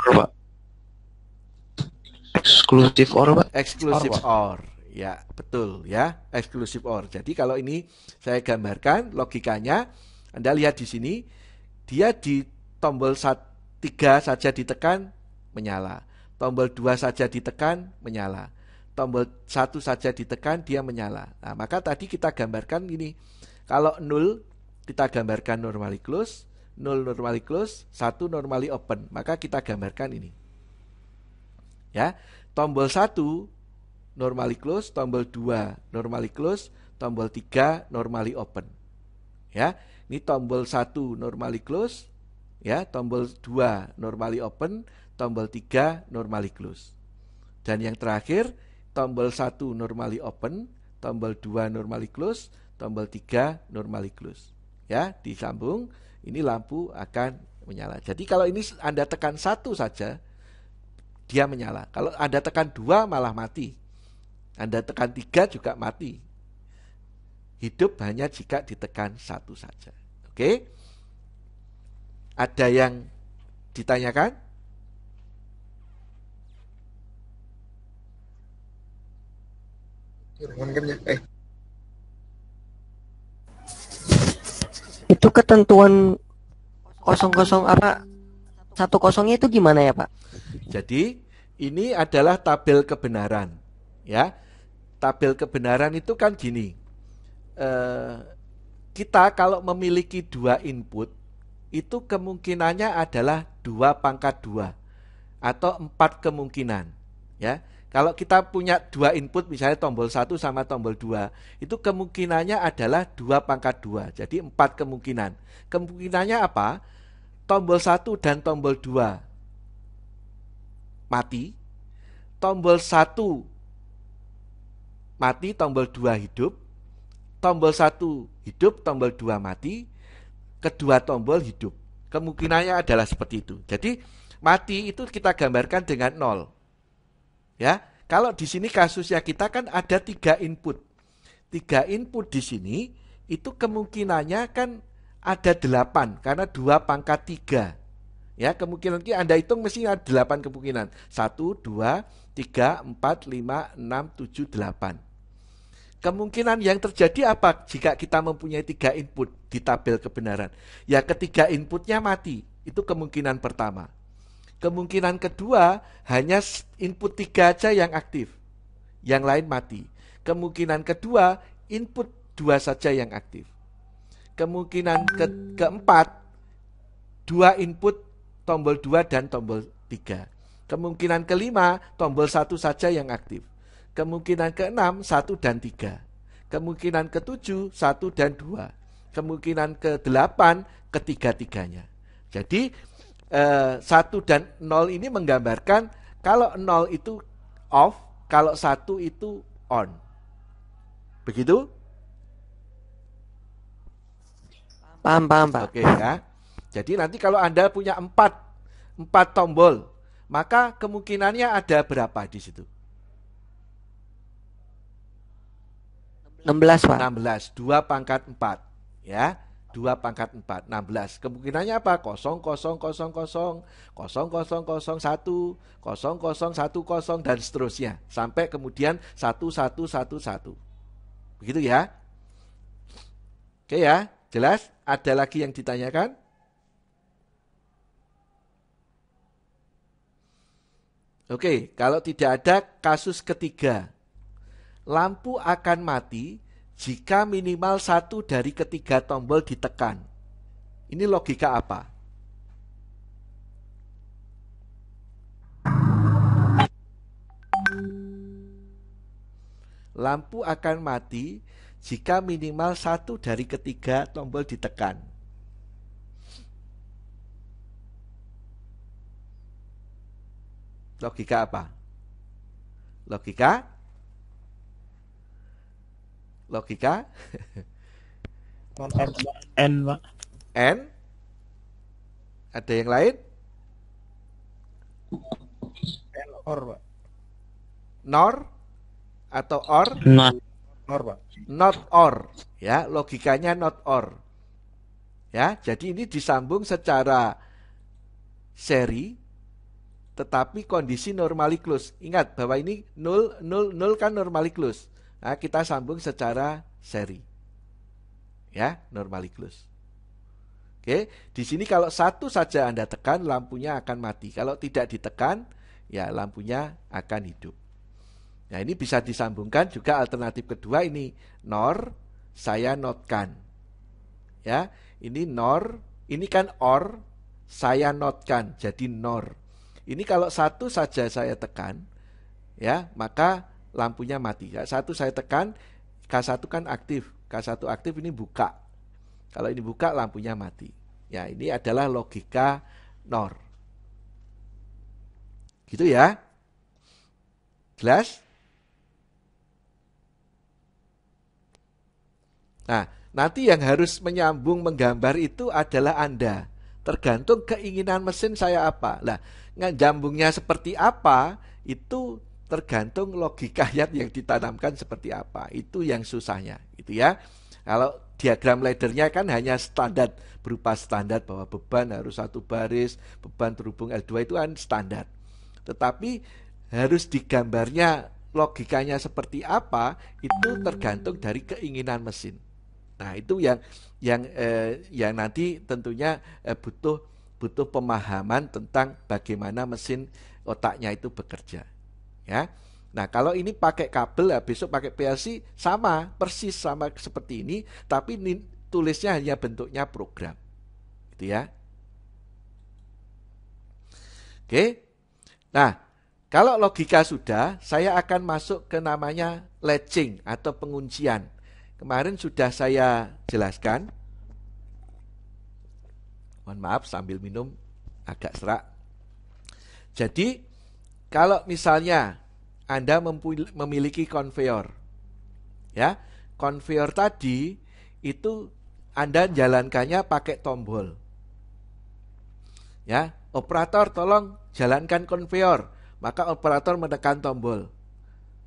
Eksklusif or, Pak. Eksklusif or. Ya, betul ya, eksklusif or. Jadi kalau ini saya gambarkan logikanya, Anda lihat di sini, dia di tombol 3 saja ditekan, menyala. Tombol 2 saja ditekan, menyala. Tombol 1 saja ditekan, dia menyala. Nah, maka tadi kita gambarkan gini, kalau 0, kita gambarkan normally close, 0 normally close, 1 normally open. Maka kita gambarkan ini. Ya, tombol 1 normally close, tombol 2 normally close, tombol 3 normally open. Ya, ini tombol 1 normally close, ya, tombol 2 normally open, tombol 3 normally close. Dan yang terakhir, tombol 1 normally open, tombol 2 normally close, tombol 3 normally close. Ya, disambung, ini lampu akan menyala. Jadi kalau ini Anda tekan 1 saja, dia menyala. Kalau Anda tekan 2 malah mati. Anda tekan 3 juga mati. Hidup hanya jika ditekan 1 saja. Oke? Ada yang ditanyakan? Itu ketentuan 00 apa 10-nya itu gimana ya, Pak? Jadi ini adalah tabel kebenaran, ya. Tabel kebenaran itu kan gini. Kita kalau memiliki 2 input, itu kemungkinannya adalah 2 × 2 atau 4 kemungkinan, ya. Kalau kita punya 2 input, misalnya tombol 1 sama tombol 2, itu kemungkinannya adalah 2 × 2, jadi 4 kemungkinan. Kemungkinannya apa? Tombol 1 dan tombol 2 mati, tombol 1 mati, tombol 2 hidup, tombol 1 hidup, tombol 2 mati, kedua tombol hidup. Kemungkinannya adalah seperti itu. Jadi mati itu kita gambarkan dengan 0. Ya, kalau di sini kasusnya kita kan ada 3 input. 3 input di sini itu kemungkinannya kan ada 8 karena 2 × 3. Ya, kemungkinan ini Anda hitung mesti ada 8 kemungkinan. 1, 2, 3, 4, 5, 6, 7, 8. Kemungkinan yang terjadi apa jika kita mempunyai 3 input di tabel kebenaran? Ya, ketiga inputnya mati. Itu kemungkinan pertama. Kemungkinan kedua, hanya input 3 aja yang aktif. Yang lain mati. Kemungkinan kedua, input 2 saja yang aktif. Kemungkinan keempat, 2 input, tombol 2 dan tombol 3. Kemungkinan kelima, tombol 1 saja yang aktif. Kemungkinan keenam, 1 dan 3. Kemungkinan ke-7, 1 dan 2. Kemungkinan ke-8, ketiga-tiganya. Jadi 1 dan 0 ini menggambarkan kalau 0 itu off, kalau 1 itu on. Begitu? Paham, Pak. Oke ya. Jadi nanti kalau Anda punya 4 tombol, maka kemungkinannya ada berapa di situ? 16, Pak. 16, 2 pangkat 4. Ya, 2 pangkat 4, 16. Kemungkinannya apa? 0, 0, 0, 0, 0, 0, 0, 1, 0, 0, 1, 0, dan seterusnya. Sampai kemudian 1, 1, 1, 1. Begitu ya. Oke ya, jelas? Ada lagi yang ditanyakan? Oke, kalau tidak ada, kasus ketiga. Lampu akan mati jika minimal 1 dari ketiga tombol ditekan. Ini logika apa? Lampu akan mati jika minimal 1 dari ketiga tombol ditekan. Logika apa? Logika? N, Pak. N? Ada yang lain? N or, Pak. Nor? Atau or? Not. Or, Pak. Not or. Ya, logikanya not or. Ya, jadi ini disambung secara seri, tetapi kondisi normally close. Ingat bahwa ini 0, 0, 0 kan normally close. Nah, kita sambung secara seri. Ya, normally close. Oke, di sini kalau 1 saja Anda tekan, lampunya akan mati. Kalau tidak ditekan, ya lampunya akan hidup. Nah, ini bisa disambungkan juga alternatif kedua ini. Nor, saya notkan. Ya, ini nor, ini kan or, saya notkan, jadi nor. Ini kalau 1 saja saya tekan, ya, maka lampunya mati. Ya, 1 saya tekan, K1 kan aktif. K1 aktif ini buka. Kalau ini buka, lampunya mati. Ya, ini adalah logika NOR. Gitu ya. Jelas? Nah, nanti yang harus menyambung menggambar itu adalah Anda. Tergantung keinginan mesin saya apa. Nah, nyambungnya seperti apa, itu tergantung logika yang ditanamkan seperti apa. Itu yang susahnya, gitu ya. Kalau diagram laddernya kan hanya standar, berupa standar bahwa beban harus 1 baris, beban terhubung L2 itu kan standar. Tetapi harus digambarnya logikanya seperti apa, itu tergantung dari keinginan mesin. Nah, itu yang nanti tentunya butuh pemahaman tentang bagaimana mesin otaknya itu bekerja. Ya. Nah, kalau ini pakai kabel, ya besok pakai PLC sama, persis sama seperti ini, tapi tulisnya hanya bentuknya program. Gitu ya. Oke. Nah, kalau logika sudah, saya akan masuk ke namanya latching atau penguncian. Kemarin sudah saya jelaskan. Mohon maaf sambil minum agak serak. Jadi, kalau misalnya Anda memiliki konveyor, ya, konveyor tadi itu Anda jalankannya pakai tombol. Ya, operator tolong jalankan konveyor, maka operator menekan tombol.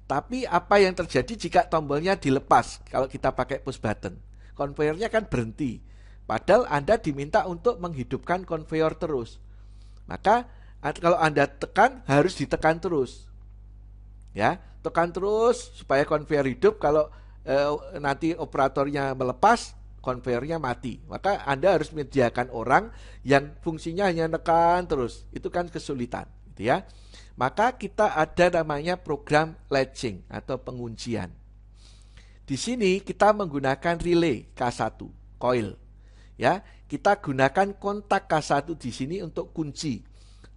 Tapi apa yang terjadi jika tombolnya dilepas kalau kita pakai push button? Konveyornya kan berhenti. Padahal Anda diminta untuk menghidupkan konveyor terus. Maka kalau Anda tekan, harus ditekan terus. Ya, tekan terus supaya konveyor hidup. Kalau nanti operatornya melepas, konveyornya mati. Maka Anda harus menyediakan orang yang fungsinya hanya tekan terus. Itu kan kesulitan, gitu ya. Maka kita ada namanya program latching atau penguncian. Di sini kita menggunakan relay K1, coil. Ya, kita gunakan kontak K1 di sini untuk kunci.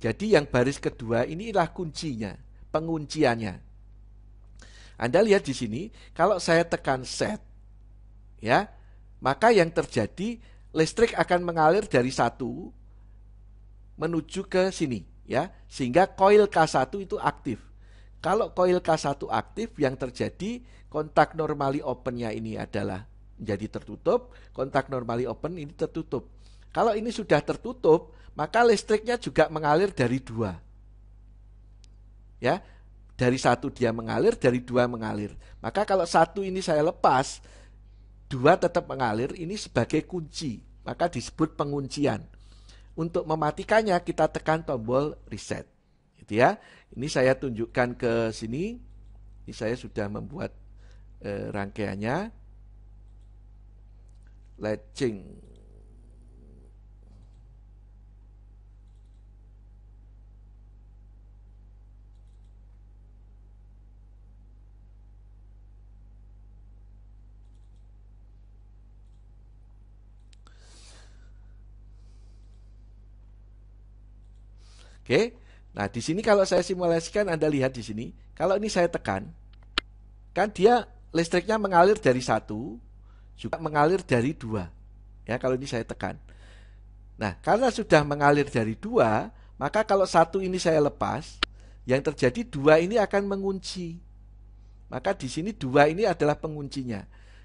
Jadi yang baris kedua inilah kuncinya, pengunciannya. Anda lihat di sini, kalau saya tekan set, ya, maka yang terjadi listrik akan mengalir dari 1 menuju ke sini, ya, sehingga koil K1 itu aktif. Kalau koil K1 aktif, yang terjadi kontak normally open-nya ini adalah menjadi tertutup, kontak normally open ini tertutup. Kalau ini sudah tertutup, maka listriknya juga mengalir dari 2. Ya, dari 1 dia mengalir, dari 2 mengalir. Maka kalau 1 ini saya lepas, 2 tetap mengalir, ini sebagai kunci, maka disebut penguncian. Untuk mematikannya kita tekan tombol reset. Gitu ya. Ini saya tunjukkan ke sini. Ini saya sudah membuat rangkaiannya. Latching. Oke. Nah, di sini kalau saya simulasikan, Anda lihat di sini, kalau ini saya tekan, kan dia listriknya mengalir dari 1, juga mengalir dari 2. Ya, kalau ini saya tekan. Nah, karena sudah mengalir dari 2, maka kalau 1 ini saya lepas, yang terjadi 2 ini akan mengunci. Maka di sini 2 ini adalah penguncinya.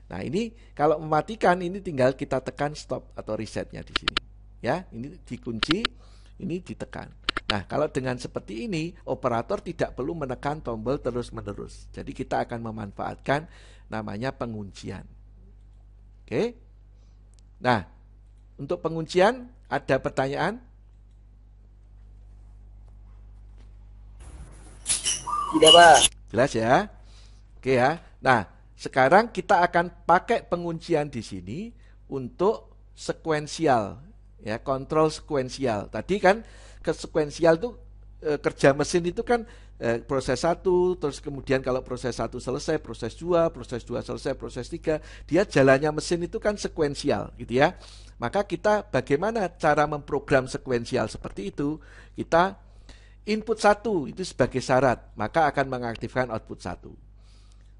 Nah, ini kalau mematikan, ini tinggal kita tekan stop atau resetnya di sini. Ya, ini dikunci, ini ditekan. Nah, kalau dengan seperti ini, operator tidak perlu menekan tombol terus-menerus. Jadi kita akan memanfaatkan namanya penguncian. Oke. Nah, untuk penguncian ada pertanyaan? Tidak, Pak. Jelas ya? Oke ya. Nah, sekarang kita akan pakai penguncian di sini untuk sekuensial, ya, kontrol sekuensial. Tadi kan ke sekuensial itu kerja mesin itu kan proses 1, terus kemudian kalau proses 1 selesai, proses 2 selesai, proses 3, dia jalannya mesin itu kan sekuensial gitu ya. Maka kita bagaimana cara memprogram sekuensial seperti itu? Kita input 1 itu sebagai syarat, maka akan mengaktifkan output 1.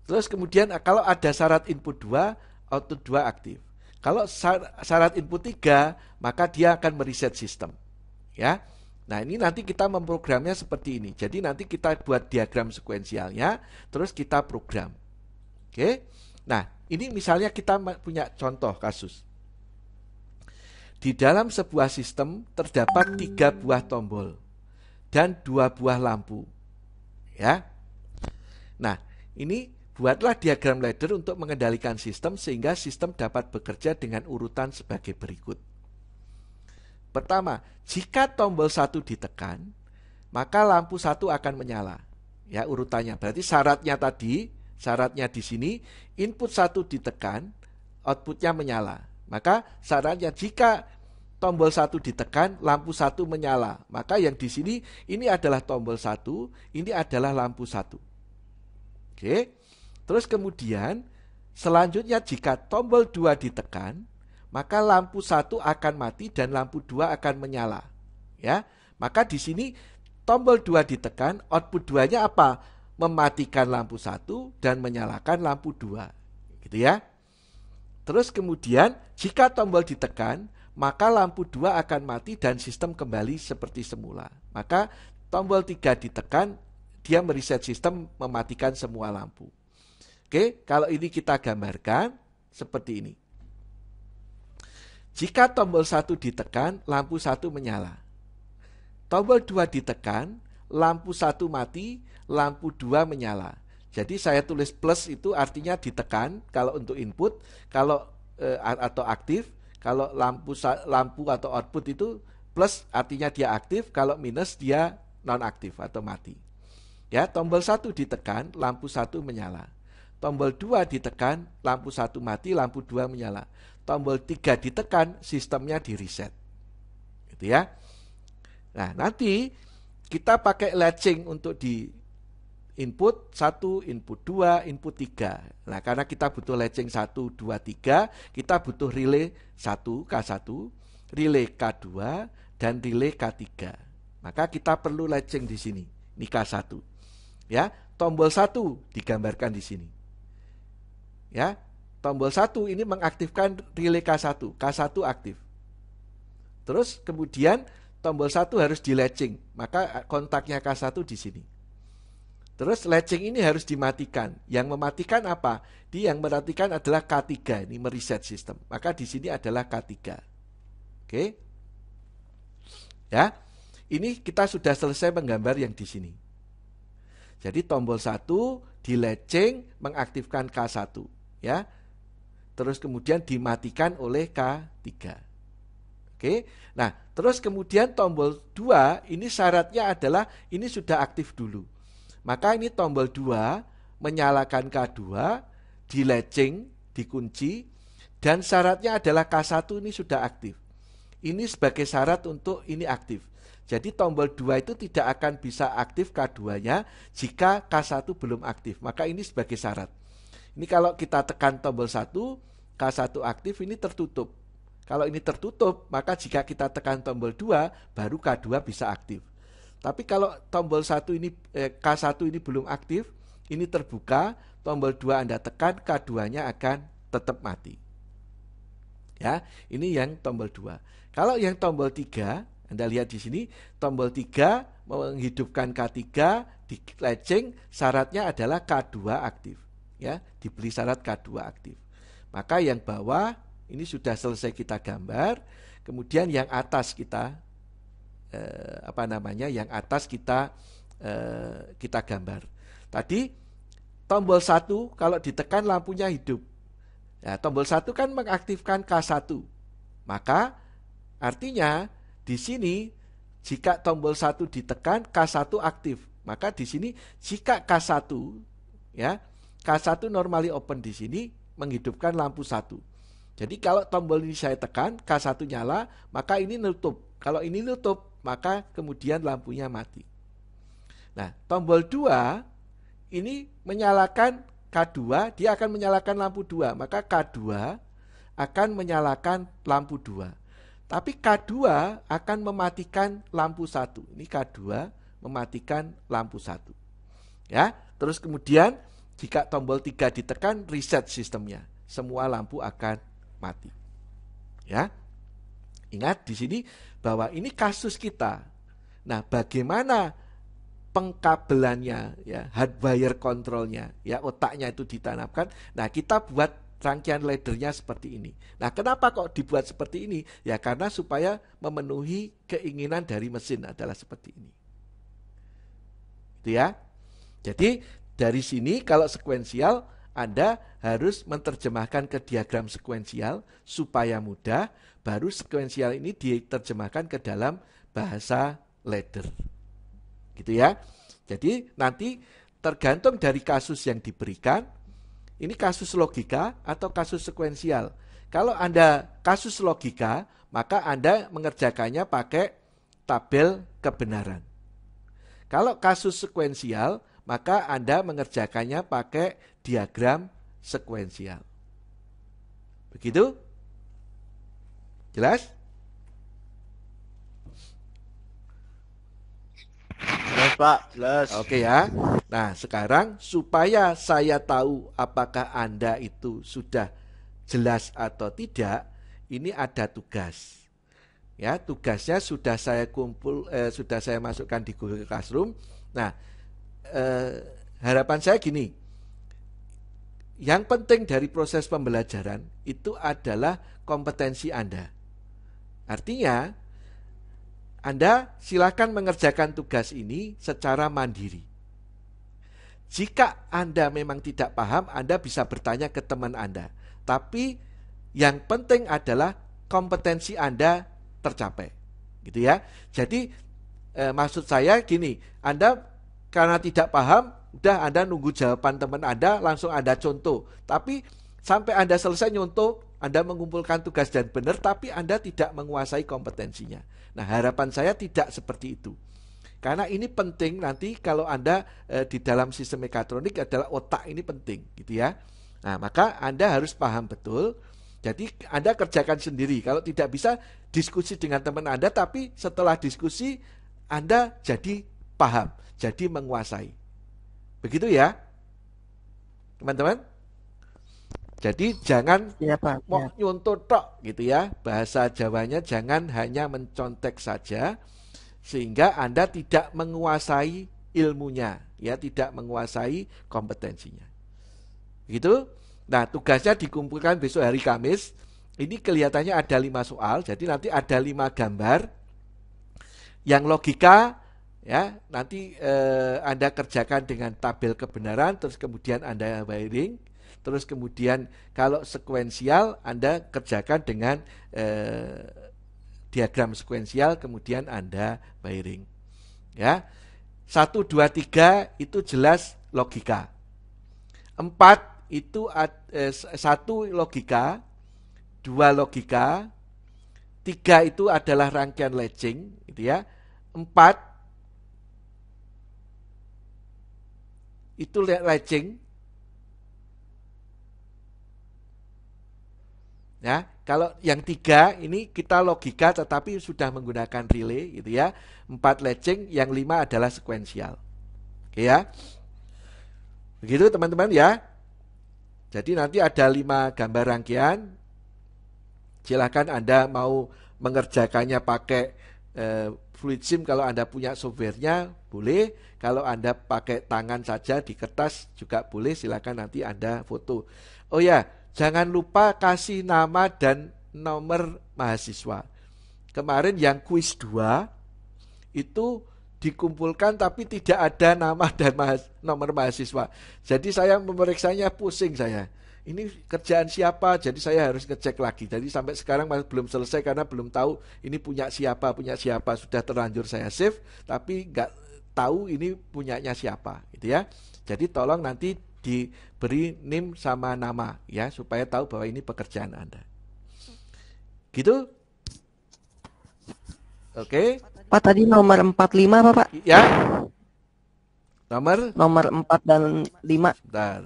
Terus kemudian kalau ada syarat input 2, output 2 aktif. Kalau syarat input 3, maka dia akan mereset sistem. Ya. Nah, ini nanti kita memprogramnya seperti ini. Jadi nanti kita buat diagram sekuensialnya, terus kita program. Oke. Nah, ini misalnya kita punya contoh kasus. Di dalam sebuah sistem terdapat 3 buah tombol dan 2 buah lampu. Ya. Nah, ini buatlah diagram ladder untuk mengendalikan sistem sehingga sistem dapat bekerja dengan urutan sebagai berikut. Pertama, jika tombol 1 ditekan, maka lampu 1 akan menyala. Ya, urutannya. Berarti syaratnya di sini, input 1 ditekan, outputnya menyala. Maka syaratnya jika tombol 1 ditekan, lampu 1 menyala. Maka yang di sini, ini adalah tombol 1, ini adalah lampu 1. Oke. Terus kemudian, selanjutnya jika tombol 2 ditekan, maka lampu 1 akan mati dan lampu 2 akan menyala. Ya, maka di sini tombol 2 ditekan, output 2-nya apa? Mematikan lampu 1 dan menyalakan lampu 2. Gitu ya. Terus kemudian jika tombol ditekan, maka lampu 2 akan mati dan sistem kembali seperti semula. Maka tombol 3 ditekan, dia mereset sistem, mematikan semua lampu. Oke, kalau ini kita gambarkan seperti ini. Jika tombol 1 ditekan, lampu 1 menyala. Tombol 2 ditekan, lampu 1 mati, lampu 2 menyala. Jadi saya tulis plus itu artinya ditekan kalau untuk input, kalau atau aktif. Kalau lampu atau output itu plus artinya dia aktif, kalau minus dia non aktif atau mati. Ya, tombol 1 ditekan, lampu 1 menyala. Tombol 2 ditekan, lampu 1 mati, lampu 2 menyala. Tombol 3 ditekan, sistemnya di reset. Gitu ya. Nah, nanti kita pakai latching untuk di input 1, input 2, input 3. Nah, karena kita butuh latching 1, 2, 3, kita butuh relay 1, K1, relay K2, dan relay K3. Maka kita perlu latching di sini, ini K1. Ya, tombol 1 digambarkan di sini. Ya, tombol 1 ini mengaktifkan relay K1. K1 aktif. Terus kemudian tombol 1 harus di latching, maka kontaknya K1 di sini. Terus latching ini harus dimatikan. Yang mematikan apa? Yang mematikan adalah K3, ini mereset sistem. Maka di sini adalah K3. Oke. Ya. Ini kita sudah selesai menggambar yang di sini. Jadi tombol 1 di latching mengaktifkan K1, ya. Terus kemudian dimatikan oleh K3. Oke. Nah, terus kemudian tombol 2 ini syaratnya adalah ini sudah aktif dulu. Maka ini tombol 2 menyalakan K2, di latching, dikunci, dan syaratnya adalah K1 ini sudah aktif. Ini sebagai syarat untuk ini aktif. Jadi tombol 2 itu tidak akan bisa aktif K2-nya jika K1 belum aktif. Maka ini sebagai syarat. Ini kalau kita tekan tombol 1, K1 aktif, ini tertutup. Kalau ini tertutup, maka jika kita tekan tombol 2, baru K2 bisa aktif. Tapi kalau tombol 1 ini K1 ini belum aktif, ini terbuka, tombol 2 Anda tekan, K2-nya akan tetap mati. Ya, ini yang tombol 2. Kalau yang tombol 3, Anda lihat di sini, tombol 3 menghidupkan K3 di latching, syaratnya adalah K2 aktif. Ya, diberi syarat K2 aktif. Maka yang bawah ini sudah selesai kita gambar, kemudian yang atas kita yang atas kita gambar. Tadi tombol 1 kalau ditekan lampunya hidup. Ya, tombol 1 kan mengaktifkan K1. Maka artinya di sini jika tombol 1 ditekan K1 aktif. Maka di sini jika K1 ya, K1 normally open di sini menghidupkan lampu 1. Jadi kalau tombol ini saya tekan, K1 nyala, maka ini nutup. Kalau ini nutup, maka kemudian lampunya mati. Nah, tombol 2 ini menyalakan K2, dia akan menyalakan lampu 2. Maka K2 akan menyalakan lampu 2. Tapi K2 akan mematikan lampu 1. Ini K2 mematikan lampu 1. Ya, terus kemudian jika tombol 3 ditekan, reset sistemnya. Semua lampu akan mati. Ya. Ingat di sini bahwa ini kasus kita. Nah, bagaimana pengkabelannya, ya, hardwire kontrolnya, ya, otaknya itu ditanamkan. Nah, kita buat rangkaian laddernya seperti ini. Nah, kenapa kok dibuat seperti ini? Ya, karena supaya memenuhi keinginan dari mesin adalah seperti ini. Itu ya. Jadi dari sini kalau sekuensial, Anda harus menerjemahkan ke diagram sekuensial supaya mudah. Baru sekuensial ini diterjemahkan ke dalam bahasa ladder. Gitu ya. Jadi nanti tergantung dari kasus yang diberikan, ini kasus logika atau kasus sekuensial. Kalau Anda kasus logika, maka Anda mengerjakannya pakai tabel kebenaran. Kalau kasus sekuensial, maka Anda mengerjakannya pakai diagram sekuensial. Begitu? Jelas? Jelas Pak, jelas. Oke ya. Nah, sekarang supaya saya tahu apakah Anda itu sudah jelas atau tidak, ini ada tugas. Ya, tugasnya sudah saya sudah saya masukkan di Google Classroom. Nah, harapan saya gini. Yang penting dari proses pembelajaran itu adalah kompetensi Anda. Artinya, Anda silakan mengerjakan tugas ini secara mandiri. Jika Anda memang tidak paham, Anda bisa bertanya ke teman Anda. Tapi yang penting adalah kompetensi Anda tercapai. Gitu ya. Jadi maksud saya gini, Anda karena tidak paham, udah Anda nunggu jawaban teman Anda, langsung Anda contoh. Tapi sampai Anda selesai nyontoh, Anda mengumpulkan tugas dan benar, tapi Anda tidak menguasai kompetensinya. Nah, harapan saya tidak seperti itu. Karena ini penting nanti kalau Anda di dalam sistem mekatronik adalah otak ini penting, gitu ya. Nah, maka Anda harus paham betul. Jadi Anda kerjakan sendiri. Kalau tidak bisa, diskusi dengan teman Anda, tapi setelah diskusi Anda jadi paham, jadi menguasai. Begitu ya, teman-teman. Jadi jangan Iya Pak. mau Ya. nyontoh tok gitu ya. Bahasa Jawanya jangan hanya mencontek saja sehingga Anda tidak menguasai ilmunya, ya, tidak menguasai kompetensinya. Gitu. Nah, tugasnya dikumpulkan besok hari Kamis. Ini kelihatannya ada 5 soal, jadi nanti ada 5 gambar. Yang logika, ya, nanti Anda kerjakan dengan tabel kebenaran, terus kemudian Anda wiring. Terus kemudian kalau sekuensial Anda kerjakan dengan diagram sekuensial, kemudian Anda wiring. Ya. 1, 2, 3 itu jelas logika. 4 itu 1 logika, 2 logika, 3 itu adalah rangkaian latching, gitu ya. 4 itu latching. Ya, kalau yang 3 ini kita logika tetapi sudah menggunakan relay, gitu ya. 4 latching, yang 5 adalah sekuensial. Oke ya. Begitu teman-teman ya. Jadi nanti ada 5 gambar rangkaian. Silakan Anda mau mengerjakannya pakai Fluid Sim kalau Anda punya softwarenya, boleh. Kalau Anda pakai tangan saja di kertas juga boleh. Silakan nanti Anda foto. Oh ya, jangan lupa kasih nama dan nomor mahasiswa. Kemarin yang kuis 2 itu dikumpulkan tapi tidak ada nama dan nomor mahasiswa. Jadi saya memeriksanya pusing saya. Ini kerjaan siapa? Jadi saya harus ngecek lagi. Jadi sampai sekarang masih belum selesai karena belum tahu ini punya siapa. Sudah terlanjur saya save tapi nggak tahu ini punyanya siapa, gitu ya. Jadi tolong nanti diberi NIM sama nama ya supaya tahu bahwa ini pekerjaan Anda. Gitu? Oke. Pak tadi nomor 45 apa Pak? Ya. Nomor 4 dan 5 Bentar.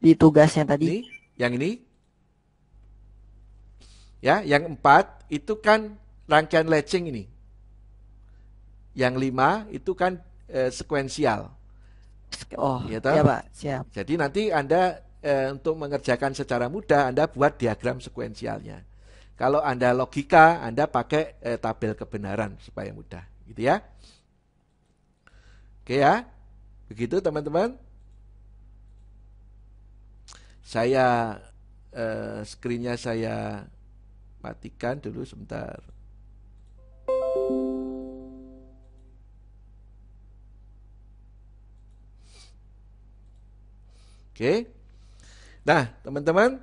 di tugasnya tadi. Ini, yang ini. Ya, yang 4 itu kan rangkaian latching ini. Yang 5 itu kan sekuensial. Oh, Ya, iya Pak, siap. Jadi nanti Anda untuk mengerjakan secara mudah Anda buat diagram sekuensialnya. Kalau Anda logika, Anda pakai tabel kebenaran supaya mudah, gitu ya. Oke ya. Begitu teman-teman. Saya screen-nya saya matikan dulu sebentar. Oke. Nah, teman-teman,